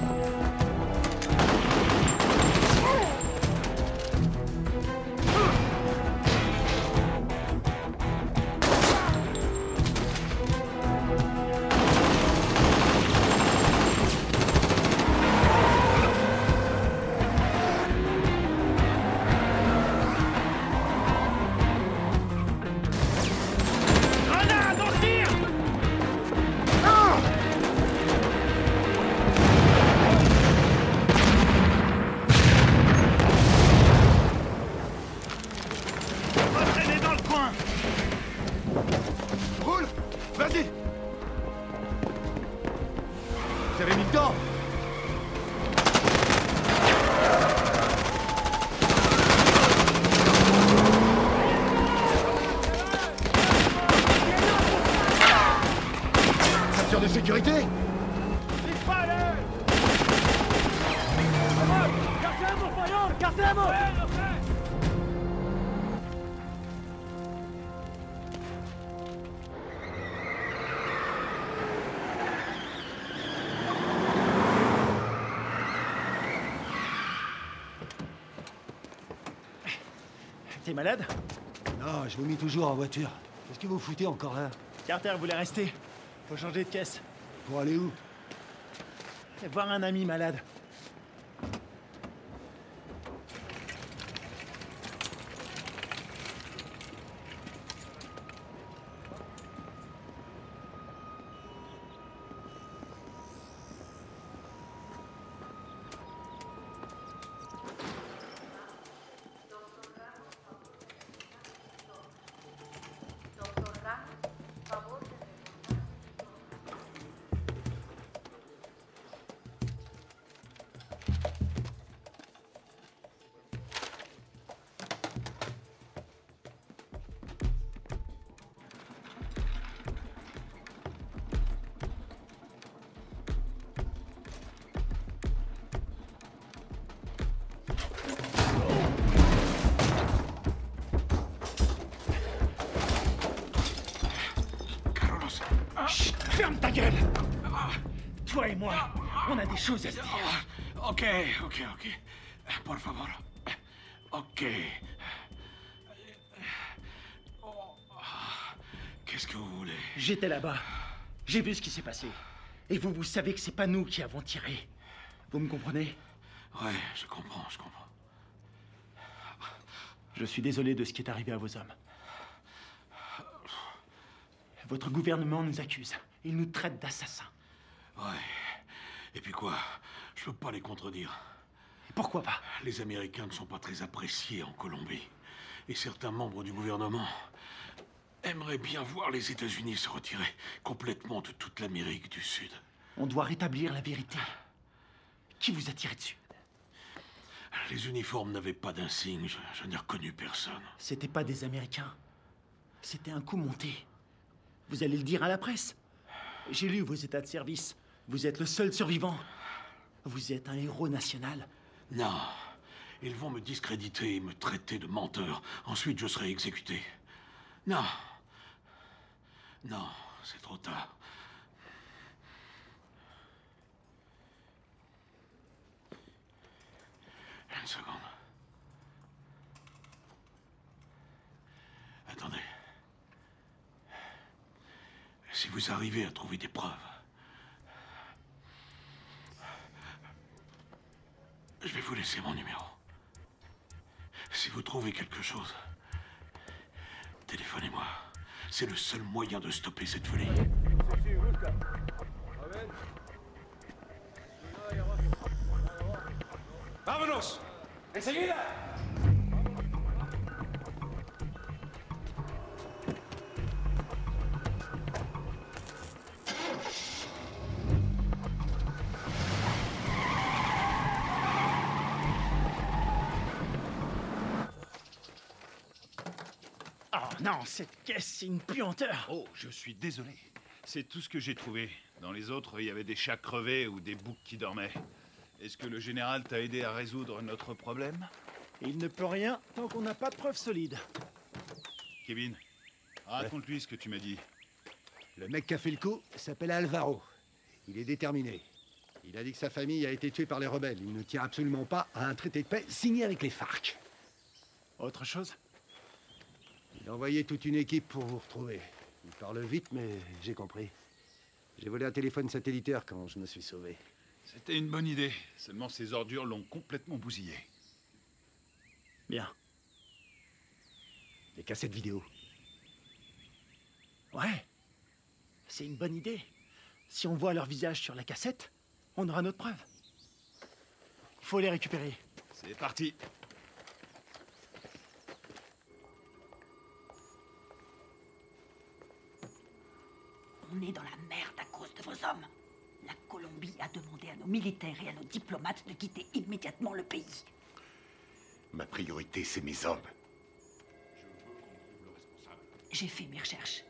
Grenade, on tire! Entraînez dans le coin! Roule! Vas-y! Vous avez mis le temps? Ceinture de sécurité? ¡Carcemos, mayor! ¡Carcemos! T'es malade? Non, je vomis toujours en voiture. Qu'est-ce que vous foutez encore là? Carter voulait rester. Faut changer de caisse. Pour aller où? Voir un ami malade. Chut, ferme ta gueule! Toi et moi, on a des choses à se dire. Ok. Por favor. Ok. Qu'est-ce que vous voulez? J'étais là-bas. J'ai vu ce qui s'est passé. Et vous savez que c'est pas nous qui avons tiré. Vous me comprenez? Ouais, je comprends. Je suis désolé de ce qui est arrivé à vos hommes. Votre gouvernement nous accuse. Il nous traite d'assassins. Ouais. Et puis quoi? Je peux pas les contredire. Et pourquoi pas? Les Américains ne sont pas très appréciés en Colombie. Et certains membres du gouvernement aimeraient bien voir les États-Unis se retirer complètement de toute l'Amérique du Sud. On doit rétablir la vérité. Qui vous a tiré dessus? Les uniformes n'avaient pas d'insigne. Je n'ai reconnu personne. C'était pas des Américains. C'était un coup monté. Vous allez le dire à la presse. J'ai lu vos états de service. Vous êtes le seul survivant. Vous êtes un héros national. Non. Ils vont me discréditer et me traiter de menteur. Ensuite, je serai exécuté. Non. Non, c'est trop tard. Une seconde. Attendez. Si vous arrivez à trouver des preuves, je vais vous laisser mon numéro. Si vous trouvez quelque chose, téléphonez-moi. C'est le seul moyen de stopper cette folie. ¡Vámonos! ¡Enseguida! Non, cette caisse, c'est une puanteur. Oh, je suis désolé. C'est tout ce que j'ai trouvé. Dans les autres, il y avait des chats crevés ou des boucs qui dormaient. Est-ce que le général t'a aidé à résoudre notre problème? Il ne peut rien tant qu'on n'a pas de preuves solides. Kevin, raconte-lui ce que tu m'as dit. Le mec qui a fait le coup s'appelle Alvaro. Il est déterminé. Il a dit que sa famille a été tuée par les rebelles. Il ne tient absolument pas à un traité de paix signé avec les FARC. Autre chose? Il a envoyé toute une équipe pour vous retrouver. Il parle vite, mais j'ai compris. J'ai volé un téléphone satellitaire quand je me suis sauvé. C'était une bonne idée. Seulement ces ordures l'ont complètement bousillé. Bien. Les cassettes vidéo. Ouais. C'est une bonne idée. Si on voit leur visage sur la cassette, on aura notre preuve. Il faut les récupérer. C'est parti. On est dans la merde à cause de vos hommes. La Colombie a demandé à nos militaires et à nos diplomates de quitter immédiatement le pays. Ma priorité, c'est mes hommes. J'ai fait mes recherches.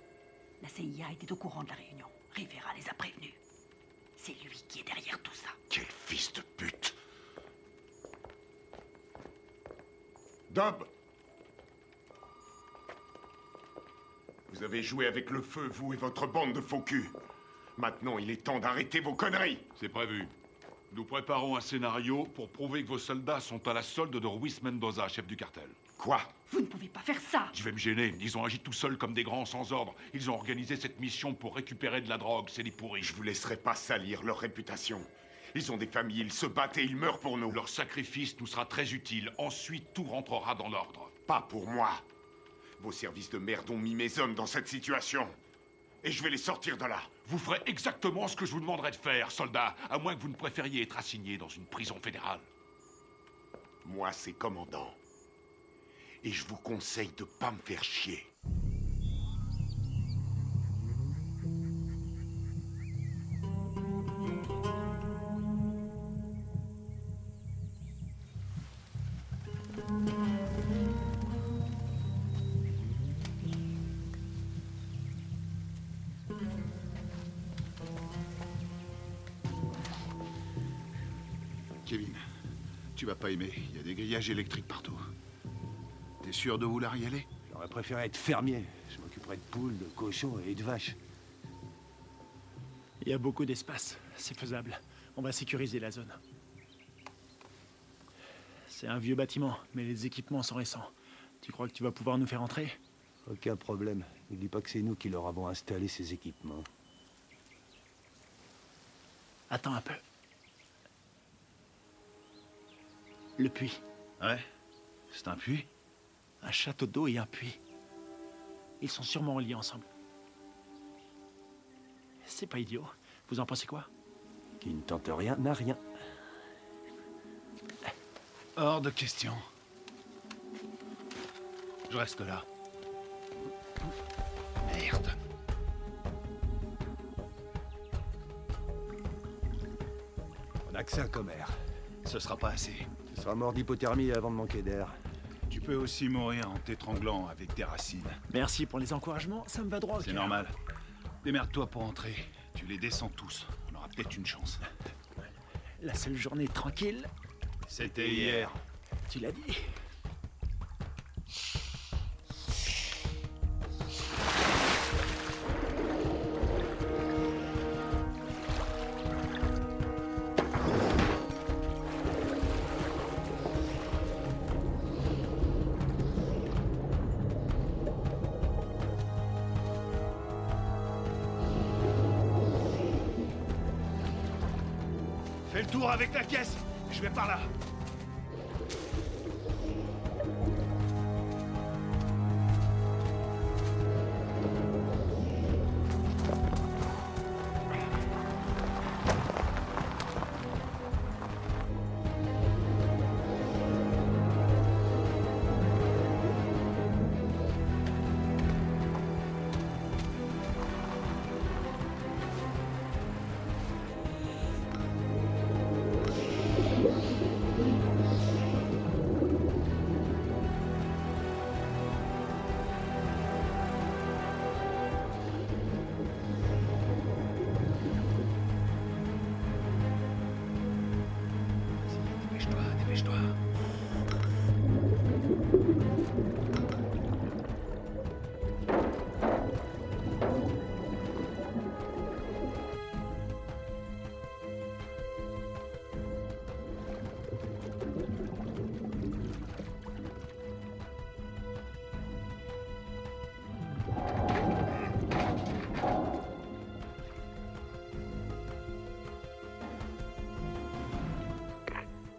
La CIA était au courant de la réunion. Rivera les a prévenus. C'est lui qui est derrière tout ça. Quel fils de pute! Dob! Vous avez joué avec le feu, vous et votre bande de faux culs. Maintenant, il est temps d'arrêter vos conneries. C'est prévu. Nous préparons un scénario pour prouver que vos soldats sont à la solde de Ruiz Mendoza, chef du cartel. Quoi? Vous ne pouvez pas faire ça. Je vais me gêner. Ils ont agi tout seuls comme des grands sans ordre. Ils ont organisé cette mission pour récupérer de la drogue. C'est des pourris. Je vous laisserai pas salir leur réputation. Ils ont des familles, ils se battent et ils meurent pour nous. Leur sacrifice nous sera très utile. Ensuite, tout rentrera dans l'ordre. Pas pour moi. Vos services de merde ont mis mes hommes dans cette situation. Et je vais les sortir de là. Vous ferez exactement ce que je vous demanderai de faire, soldat, à moins que vous ne préfériez être assigné dans une prison fédérale. Moi, c'est commandant. Et je vous conseille de pas me faire chier. Kevin, tu vas pas aimer. Il y a des grillages électriques partout. T'es sûr de vouloir y aller? J'aurais préféré être fermier. Je m'occuperais de poules, de cochons et de vaches. Il y a beaucoup d'espace. C'est faisable. On va sécuriser la zone. C'est un vieux bâtiment, mais les équipements sont récents. Tu crois que tu vas pouvoir nous faire entrer? Aucun problème. N'oublie pas que c'est nous qui leur avons installé ces équipements. Attends un peu. Le puits. Ouais? C'est un puits? Un château d'eau et un puits. Ils sont sûrement reliés ensemble. C'est pas idiot. Vous en pensez quoi? Qui ne tente rien n'a rien. Hors de question. Je reste là. Merde. On a que ça comme air. Ce sera pas assez. Tu seras mort d'hypothermie avant de manquer d'air. Tu peux aussi mourir en t'étranglant avec des racines. Merci pour les encouragements, ça me va droit au cœur. C'est normal. Démerde-toi pour entrer. Tu les descends tous. On aura peut-être une chance. La seule journée tranquille... C'était hier. Tu l'as dit. Fais le tour avec la caisse. Je vais par là. Dépêche-toi.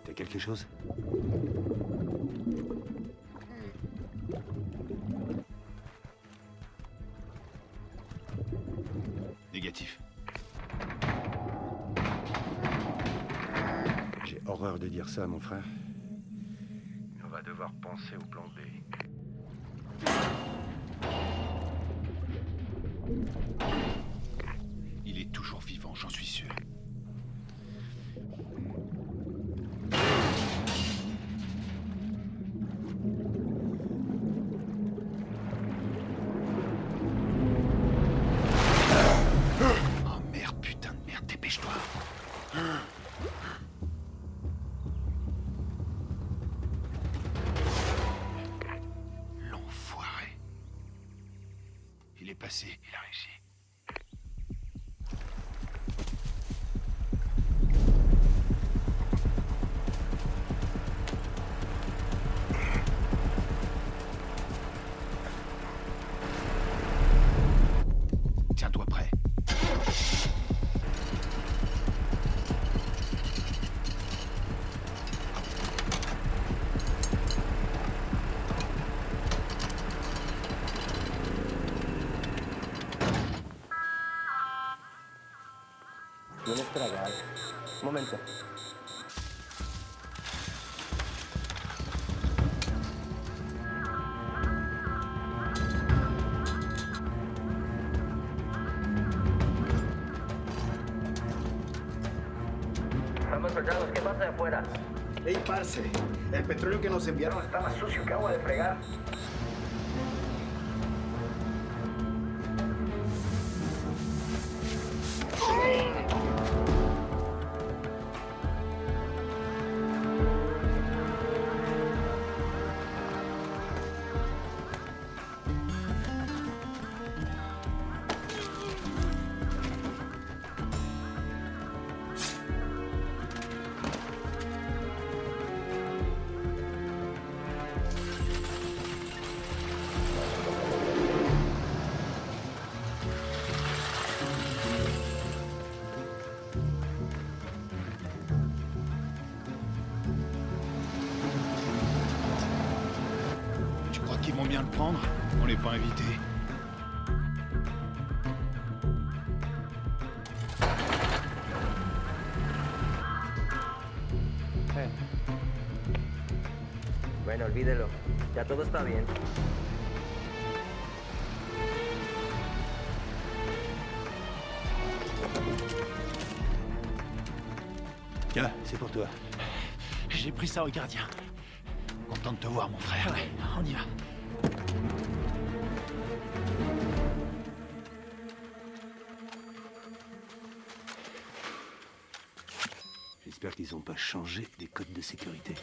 T'as quelque chose? Négatif. J'ai horreur de dire ça, mon frère. On va devoir penser au plan B. Il est toujours vivant, j'en suis sûr. Oh merde, putain de merde, dépêche-toi. L'enfoiré. Il est passé, il a réussi. Tiens-toi prêt. ¿Tienes tragar? Un momento. Estamos soldados, ¿qué pasa de afuera? Ey, parce, el petróleo que nos enviaron está más sucio que agua de fregar. Tu crois qu'ils vont bien le prendre? On n'est pas invités. Bueno, olvídelo. Ya todo está bien. Tiens, c'est pour toi. J'ai pris ça au gardien. Content de te voir, mon frère. Ouais, on y va. J'espère qu'ils n'ont pas changé les codes de sécurité.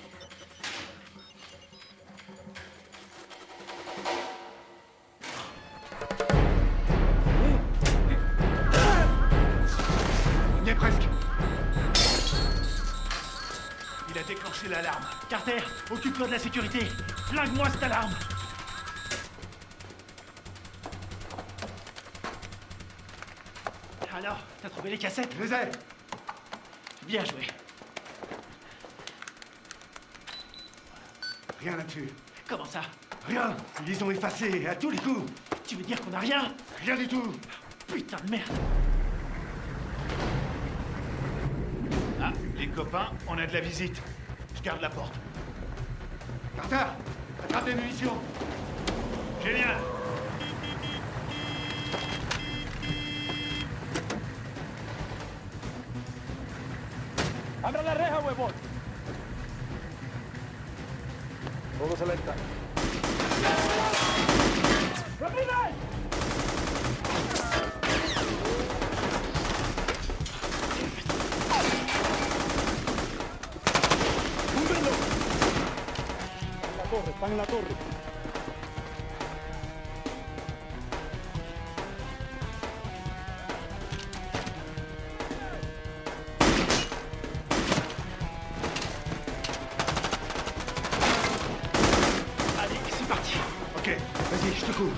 On y est presque. Il a déclenché l'alarme. Carter, occupe-toi de la sécurité. Flingue-moi cette alarme. Alors, t'as trouvé les cassettes? Je les ai. Bien joué. Rien là-dessus. Comment ça? Rien. Ils les ont effacés à tous les coups. Tu veux dire qu'on n'a rien? Rien du tout. Putain de merde. Ah, les copains, on a de la visite. Je garde la porte. Carter, attrape les munitions. Génial. ¡Abra la reja, huevón! Todos alerta. ¡Rápido! ¡Húndenlo! Están en la torre. Allez, c'est parti. Ok, vas-y, je te couvre.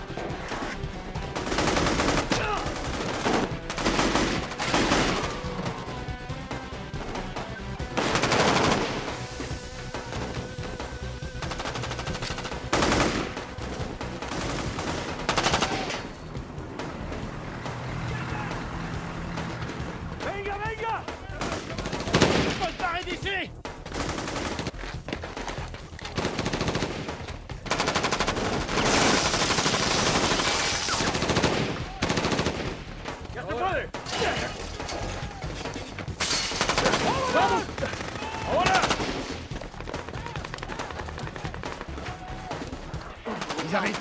Venga, venga! Faut se barrer d'ici! ¡Ya se puede! ¡Vamos! ¡Ahora! Ils arrivent.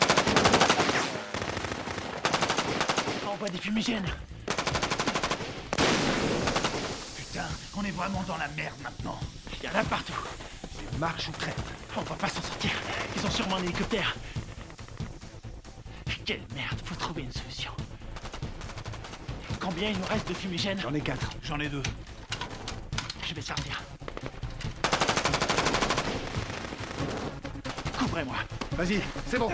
Envoie des fumigènes. Putain, on est vraiment dans la merde maintenant. Il y en a partout. Marche ou crève. On va pas s'en sortir. Ils ont sûrement un hélicoptère. Quelle merde, faut trouver une solution. Combien il nous reste de fumigènes? J'en ai 4. J'en ai 2. Je vais sortir. Couvrez-moi. Vas-y, c'est bon.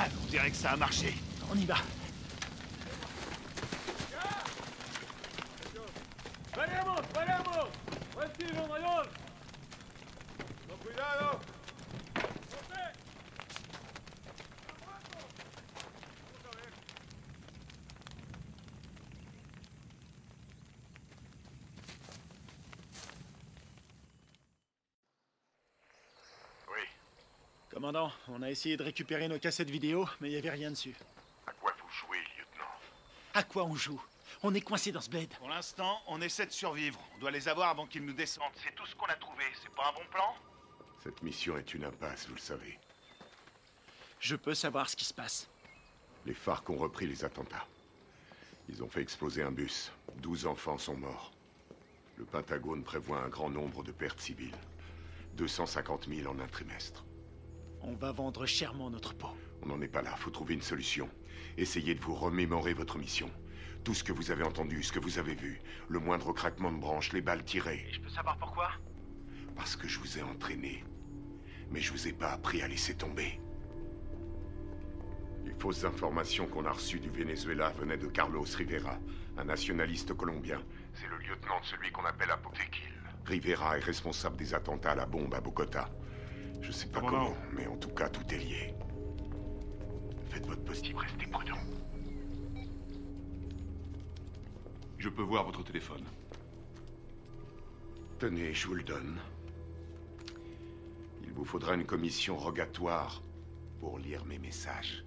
On dirait que ça a marché. On y va. ¡Veremos, veremos! ¡Buen tiro, mayor! ¡Con cuidado! Commandant, on a essayé de récupérer nos cassettes vidéo, mais il n'y avait rien dessus. À quoi vous jouez, lieutenant? À quoi on joue? On est coincé dans ce bled. Pour l'instant, on essaie de survivre. On doit les avoir avant qu'ils nous descendent. C'est tout ce qu'on a trouvé. C'est pas un bon plan? Cette mission est une impasse, vous le savez. Je peux savoir ce qui se passe. Les FARC ont repris les attentats. Ils ont fait exploser un bus. 12 enfants sont morts. Le Pentagone prévoit un grand nombre de pertes civiles. 250 000 en un trimestre. On va vendre chèrement notre peau. On n'en est pas là, faut trouver une solution. Essayez de vous remémorer votre mission. Tout ce que vous avez entendu, ce que vous avez vu. Le moindre craquement de branche, les balles tirées. Et je peux savoir pourquoi? Parce que je vous ai entraîné. Mais je vous ai pas appris à laisser tomber. Les fausses informations qu'on a reçues du Venezuela venaient de Carlos Rivera, un nationaliste colombien. C'est le lieutenant de celui qu'on appelle Apotequil. Rivera est responsable des attentats à la bombe à Bogota. Je sais pas comment, mais en tout cas, tout est lié. Faites votre possible, restez prudent. Je peux voir votre téléphone. Tenez, je vous le donne. Il vous faudra une commission rogatoire pour lire mes messages.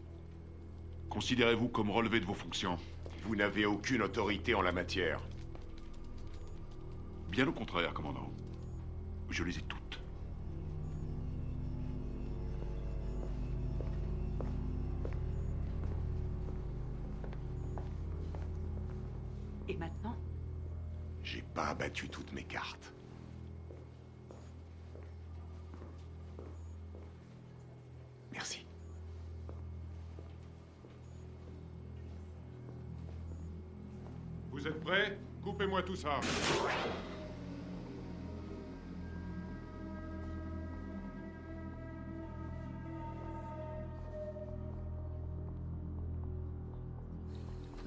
Considérez-vous comme relevé de vos fonctions? Vous n'avez aucune autorité en la matière. Bien au contraire, commandant. Je les ai toutes. Et maintenant? J'ai pas abattu toutes mes cartes. Merci. Vous êtes prêts? Coupez-moi tout ça.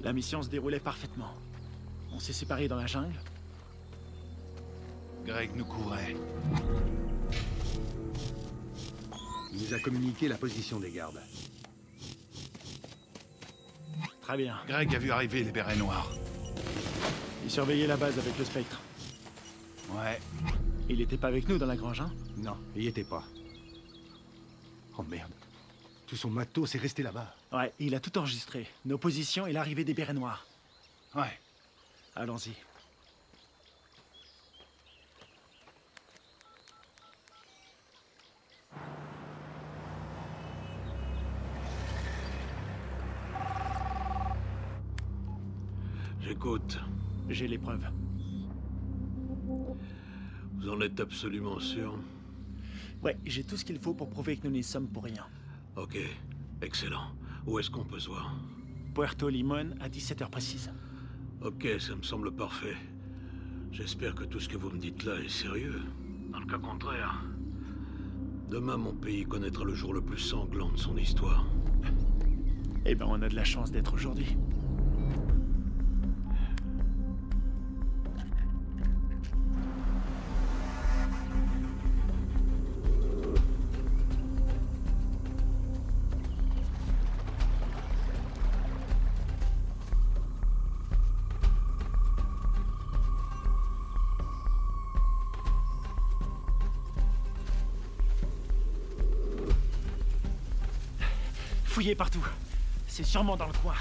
La mission se déroulait parfaitement. On s'est séparés dans la jungle. Greg nous couvrait. Il nous a communiqué la position des gardes. Très bien. Greg a vu arriver les bérets noirs. Il surveillait la base avec le spectre. Ouais. Il était pas avec nous dans la grange, hein? Non, il y était pas. Oh merde. Tout son matos est resté là-bas. Ouais, il a tout enregistré. Nos positions et l'arrivée des bérets noirs. Ouais. Allons-y. J'écoute. J'ai les preuves. Vous en êtes absolument sûr? Ouais, j'ai tout ce qu'il faut pour prouver que nous n'y sommes pour rien. Ok, excellent. Où est-ce qu'on peut se voir? Puerto Limón à 17h précise. Ok, ça me semble parfait. J'espère que tout ce que vous me dites là est sérieux. Dans le cas contraire, demain mon pays connaîtra le jour le plus sanglant de son histoire. Eh ben, on a de la chance d'être aujourd'hui. Fouillez partout. C'est sûrement dans le coin.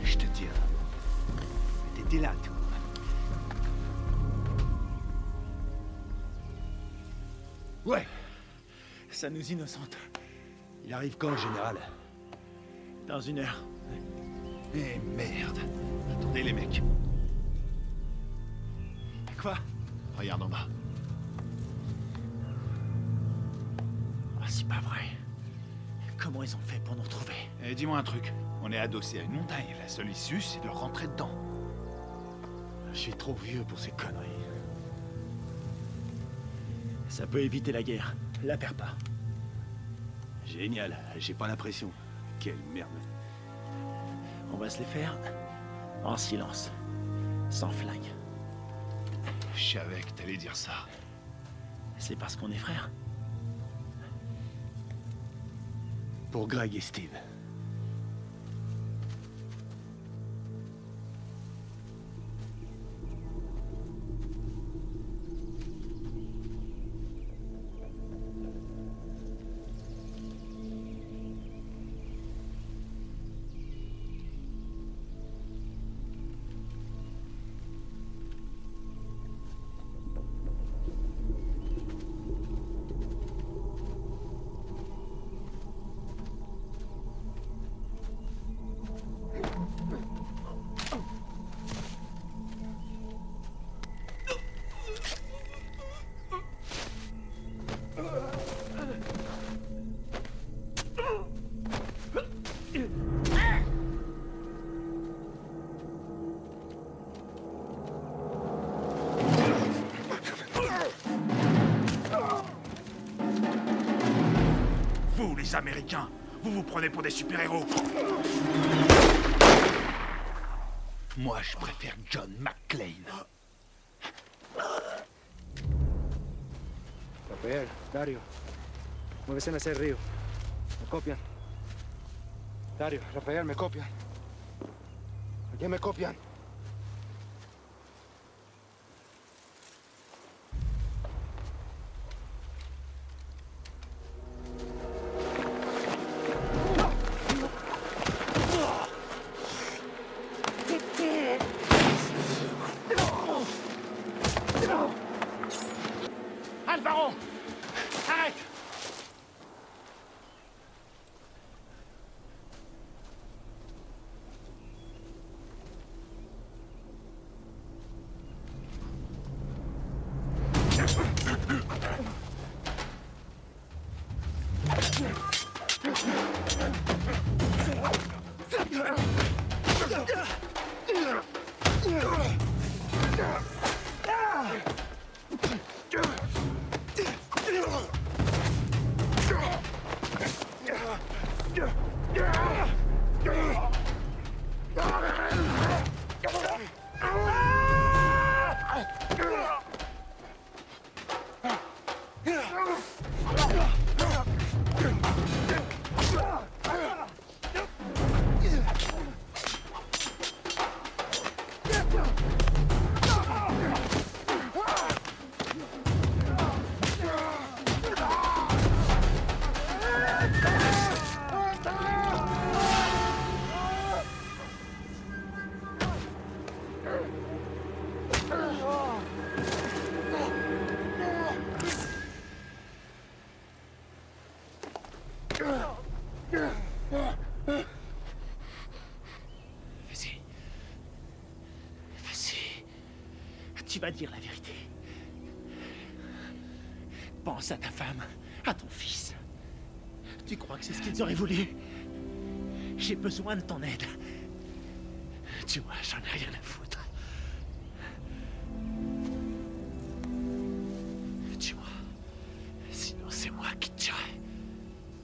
Je te tiens. T'étais là, toi. Ouais. Ça nous innocente. Il arrive quand, le général? Dans 1 heure. Eh merde. Attendez les mecs. Quoi? Regarde en bas. Ah, c'est pas vrai. Comment ils ont fait pour nous retrouver? Eh, dis-moi un truc. On est adossé à une montagne. La seule issue, c'est de rentrer dedans. Je suis trop vieux pour ces conneries. Ça peut éviter la guerre. La perds pas. Génial. J'ai pas l'impression. Quelle merde. On va se les faire en silence. Sans flingue. Je savais que t'allais dire ça. C'est parce qu'on est frères. Pour Greg et Steve. Vous, les Américains, vous vous prenez pour des super-héros. Moi, je préfère John McClane. Rafael, Dario, muévese en ese río. ¿Me copian? Dario, Rafael, ¿me copian? ¿A quién me copian? Tu vas dire la vérité. Pense à ta femme, à ton fils. Tu crois que c'est ce qu'ils auraient voulu? J'ai besoin de ton aide. Tu vois, j'en ai rien à foutre. Tu vois, sinon c'est moi qui te tuerai.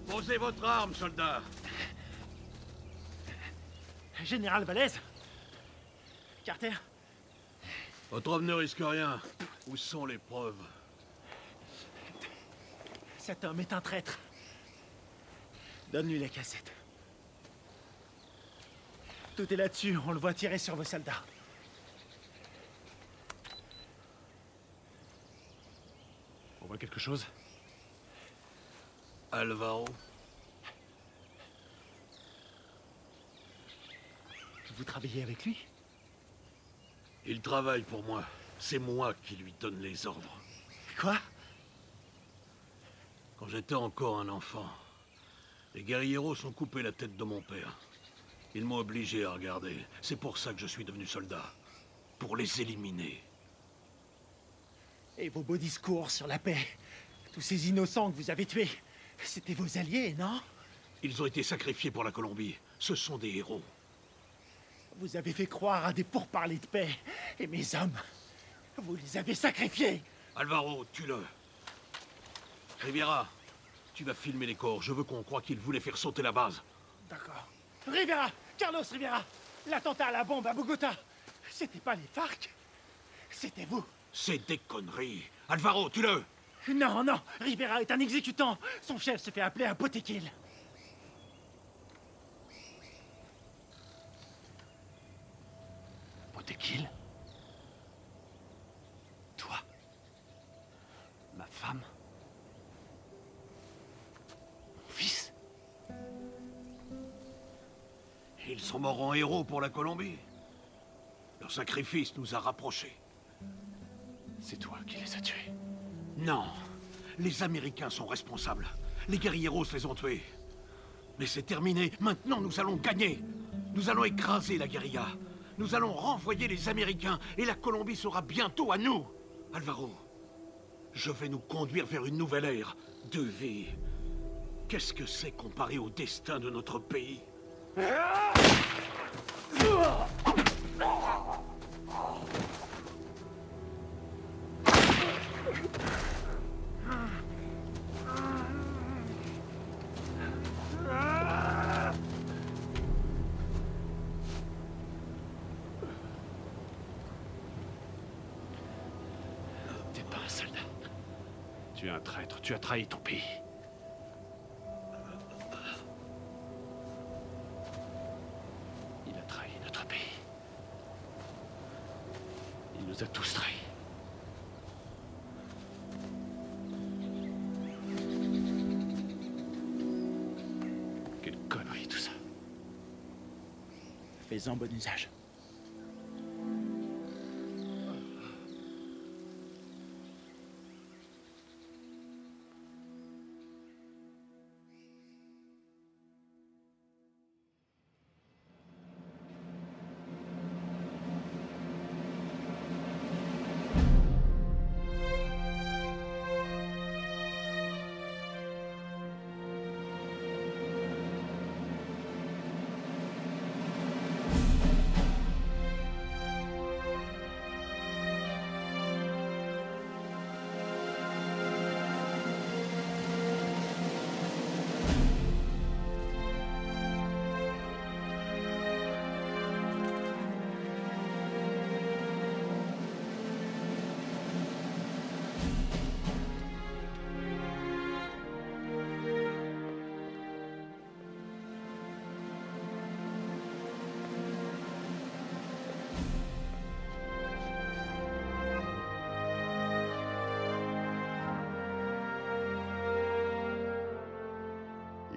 Posez votre arme, soldat. Général Valaise? Carter? Votre homme ne risque rien. Où sont les preuves? Cet homme est un traître. Donne-lui les cassettes. Tout est là-dessus, on le voit tirer sur vos soldats. On voit quelque chose? Alvaro. Vous travaillez avec lui? Il travaille pour moi. C'est moi qui lui donne les ordres. Quoi? Quand j'étais encore un enfant, les guerrilleros ont coupé la tête de mon père. Ils m'ont obligé à regarder. C'est pour ça que je suis devenu soldat. Pour les éliminer. Et vos beaux discours sur la paix? Tous ces innocents que vous avez tués, c'était vos alliés, non? Ils ont été sacrifiés pour la Colombie. Ce sont des héros. Vous avez fait croire à des pourparlers de paix. Et mes hommes, vous les avez sacrifiés. Alvaro, tue-le. Rivera, tu vas filmer les corps. Je veux qu'on croie qu'ils voulaient faire sauter la base. D'accord. Rivera! Carlos Rivera! L'attentat à la bombe à Bogota! C'était pas les FARC? C'était vous! C'est des conneries. Alvaro, tue-le! Non, non! Rivera est un exécutant! Son chef se fait appeler un Potequil. Potequil? Toi? Ma femme? Mon fils? Ils sont morts en héros pour la Colombie. Leur sacrifice nous a rapprochés. C'est toi qui les as tués? Non. Les Américains sont responsables. Les guerrilleros les ont tués. Mais c'est terminé. Maintenant, nous allons gagner. Nous allons écraser la guérilla. Nous allons renvoyer les Américains et la Colombie sera bientôt à nous. Alvaro, je vais nous conduire vers une nouvelle ère de vie. Qu'est-ce que c'est comparé au destin de notre pays? T'es pas un soldat. Tu es un traître, tu as trahi ton pays. Il a trahi notre pays. Il nous a tous trahis. Quelle connerie tout ça. Fais-en bon usage.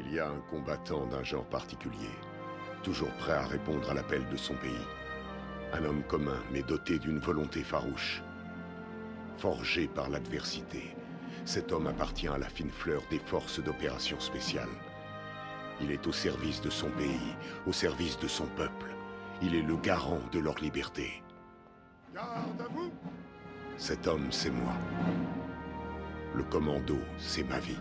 Il y a un combattant d'un genre particulier, toujours prêt à répondre à l'appel de son pays. Un homme commun, mais doté d'une volonté farouche. Forgé par l'adversité, cet homme appartient à la fine fleur des forces d'opération spéciales. Il est au service de son pays, au service de son peuple. Il est le garant de leur liberté. Garde à vous! Cet homme, c'est moi. Le commando, c'est ma vie.